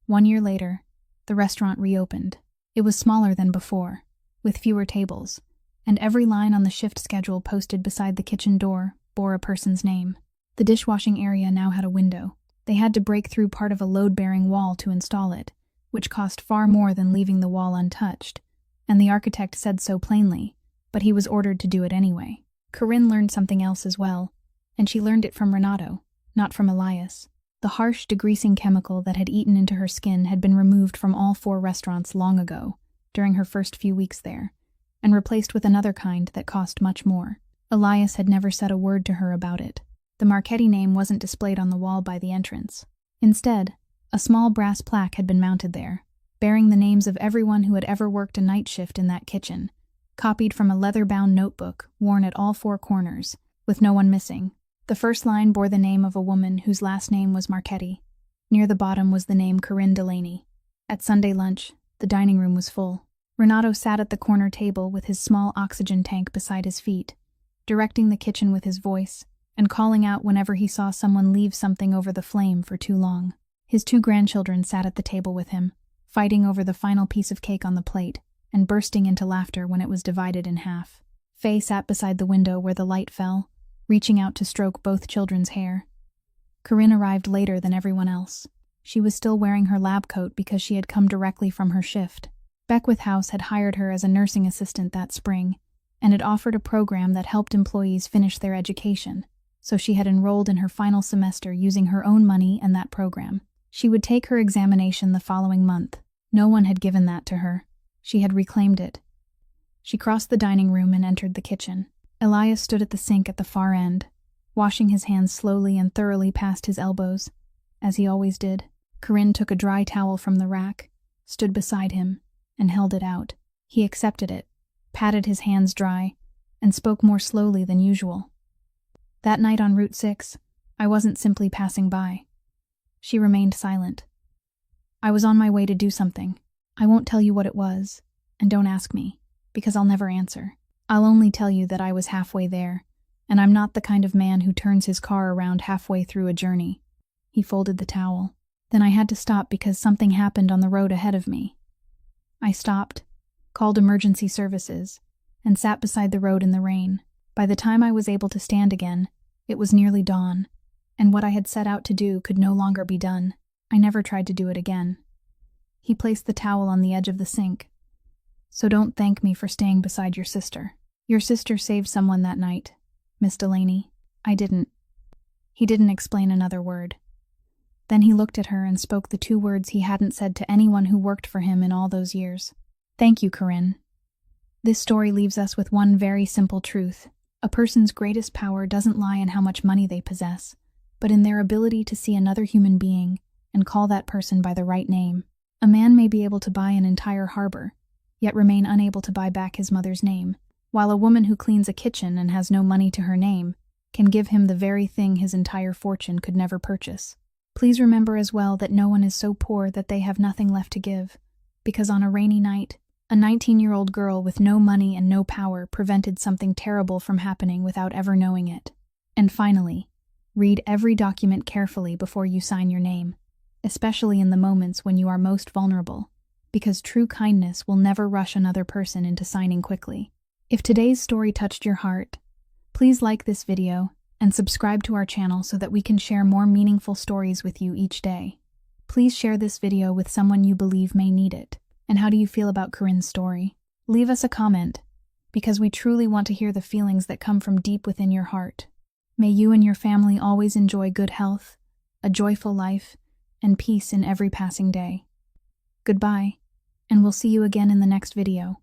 1 year later, the restaurant reopened. It was smaller than before, with fewer tables, and every line on the shift schedule posted beside the kitchen door bore a person's name. The dishwashing area now had a window. They had to break through part of a load-bearing wall to install it, which cost far more than leaving the wall untouched, and the architect said so plainly, but he was ordered to do it anyway. Corinne learned something else as well, and she learned it from Renato, not from Elias. The harsh, degreasing chemical that had eaten into her skin had been removed from all 4 restaurants long ago, during her first few weeks there, and replaced with another kind that cost much more. Elias had never said a word to her about it. The Marchetti name wasn't displayed on the wall by the entrance. Instead, a small brass plaque had been mounted there, bearing the names of everyone who had ever worked a night shift in that kitchen, copied from a leather-bound notebook worn at all 4 corners, with no one missing. The first line bore the name of a woman whose last name was Marchetti. Near the bottom was the name Corinne Delaney. At Sunday lunch, the dining room was full. Renato sat at the corner table with his small oxygen tank beside his feet, directing the kitchen with his voice, and calling out whenever he saw someone leave something over the flame for too long. His 2 grandchildren sat at the table with him, fighting over the final piece of cake on the plate, and bursting into laughter when it was divided in half. Faye sat beside the window where the light fell, reaching out to stroke both children's hair. Corinne arrived later than everyone else. She was still wearing her lab coat because she had come directly from her shift. Beckwith House had hired her as a nursing assistant that spring, and had offered a program that helped employees finish their education, so she had enrolled in her final semester using her own money and that program. She would take her examination the following month. No one had given that to her. She had reclaimed it. She crossed the dining room and entered the kitchen. Elias stood at the sink at the far end, washing his hands slowly and thoroughly past his elbows, as he always did. Corinne took a dry towel from the rack, stood beside him, and held it out. He accepted it, patted his hands dry, and spoke more slowly than usual. That night on Route 6, I wasn't simply passing by. She remained silent. I was on my way to do something. I won't tell you what it was, and don't ask me, because I'll never answer. I'll only tell you that I was halfway there, and I'm not the kind of man who turns his car around halfway through a journey. He folded the towel. Then I had to stop because something happened on the road ahead of me. I stopped, called emergency services, and sat beside the road in the rain. By the time I was able to stand again, it was nearly dawn, and what I had set out to do could no longer be done. I never tried to do it again. He placed the towel on the edge of the sink. So don't thank me for staying beside your sister. Your sister saved someone that night, Miss Delaney. I didn't. He didn't explain another word. Then he looked at her and spoke the 2 words he hadn't said to anyone who worked for him in all those years. Thank you, Corinne. This story leaves us with one very simple truth. A person's greatest power doesn't lie in how much money they possess, but in their ability to see another human being and call that person by the right name. A man may be able to buy an entire harbor, yet remain unable to buy back his mother's name, while a woman who cleans a kitchen and has no money to her name can give him the very thing his entire fortune could never purchase. Please remember as well that no one is so poor that they have nothing left to give, because on a rainy night, a 19-year-old girl with no money and no power prevented something terrible from happening without ever knowing it. And finally, read every document carefully before you sign your name, especially in the moments when you are most vulnerable, because true kindness will never rush another person into signing quickly. If today's story touched your heart, please like this video and subscribe to our channel so that we can share more meaningful stories with you each day. Please share this video with someone you believe may need it. And how do you feel about Corinne's story? Leave us a comment, because we truly want to hear the feelings that come from deep within your heart. May you and your family always enjoy good health, a joyful life, and peace in every passing day. Goodbye, and we'll see you again in the next video.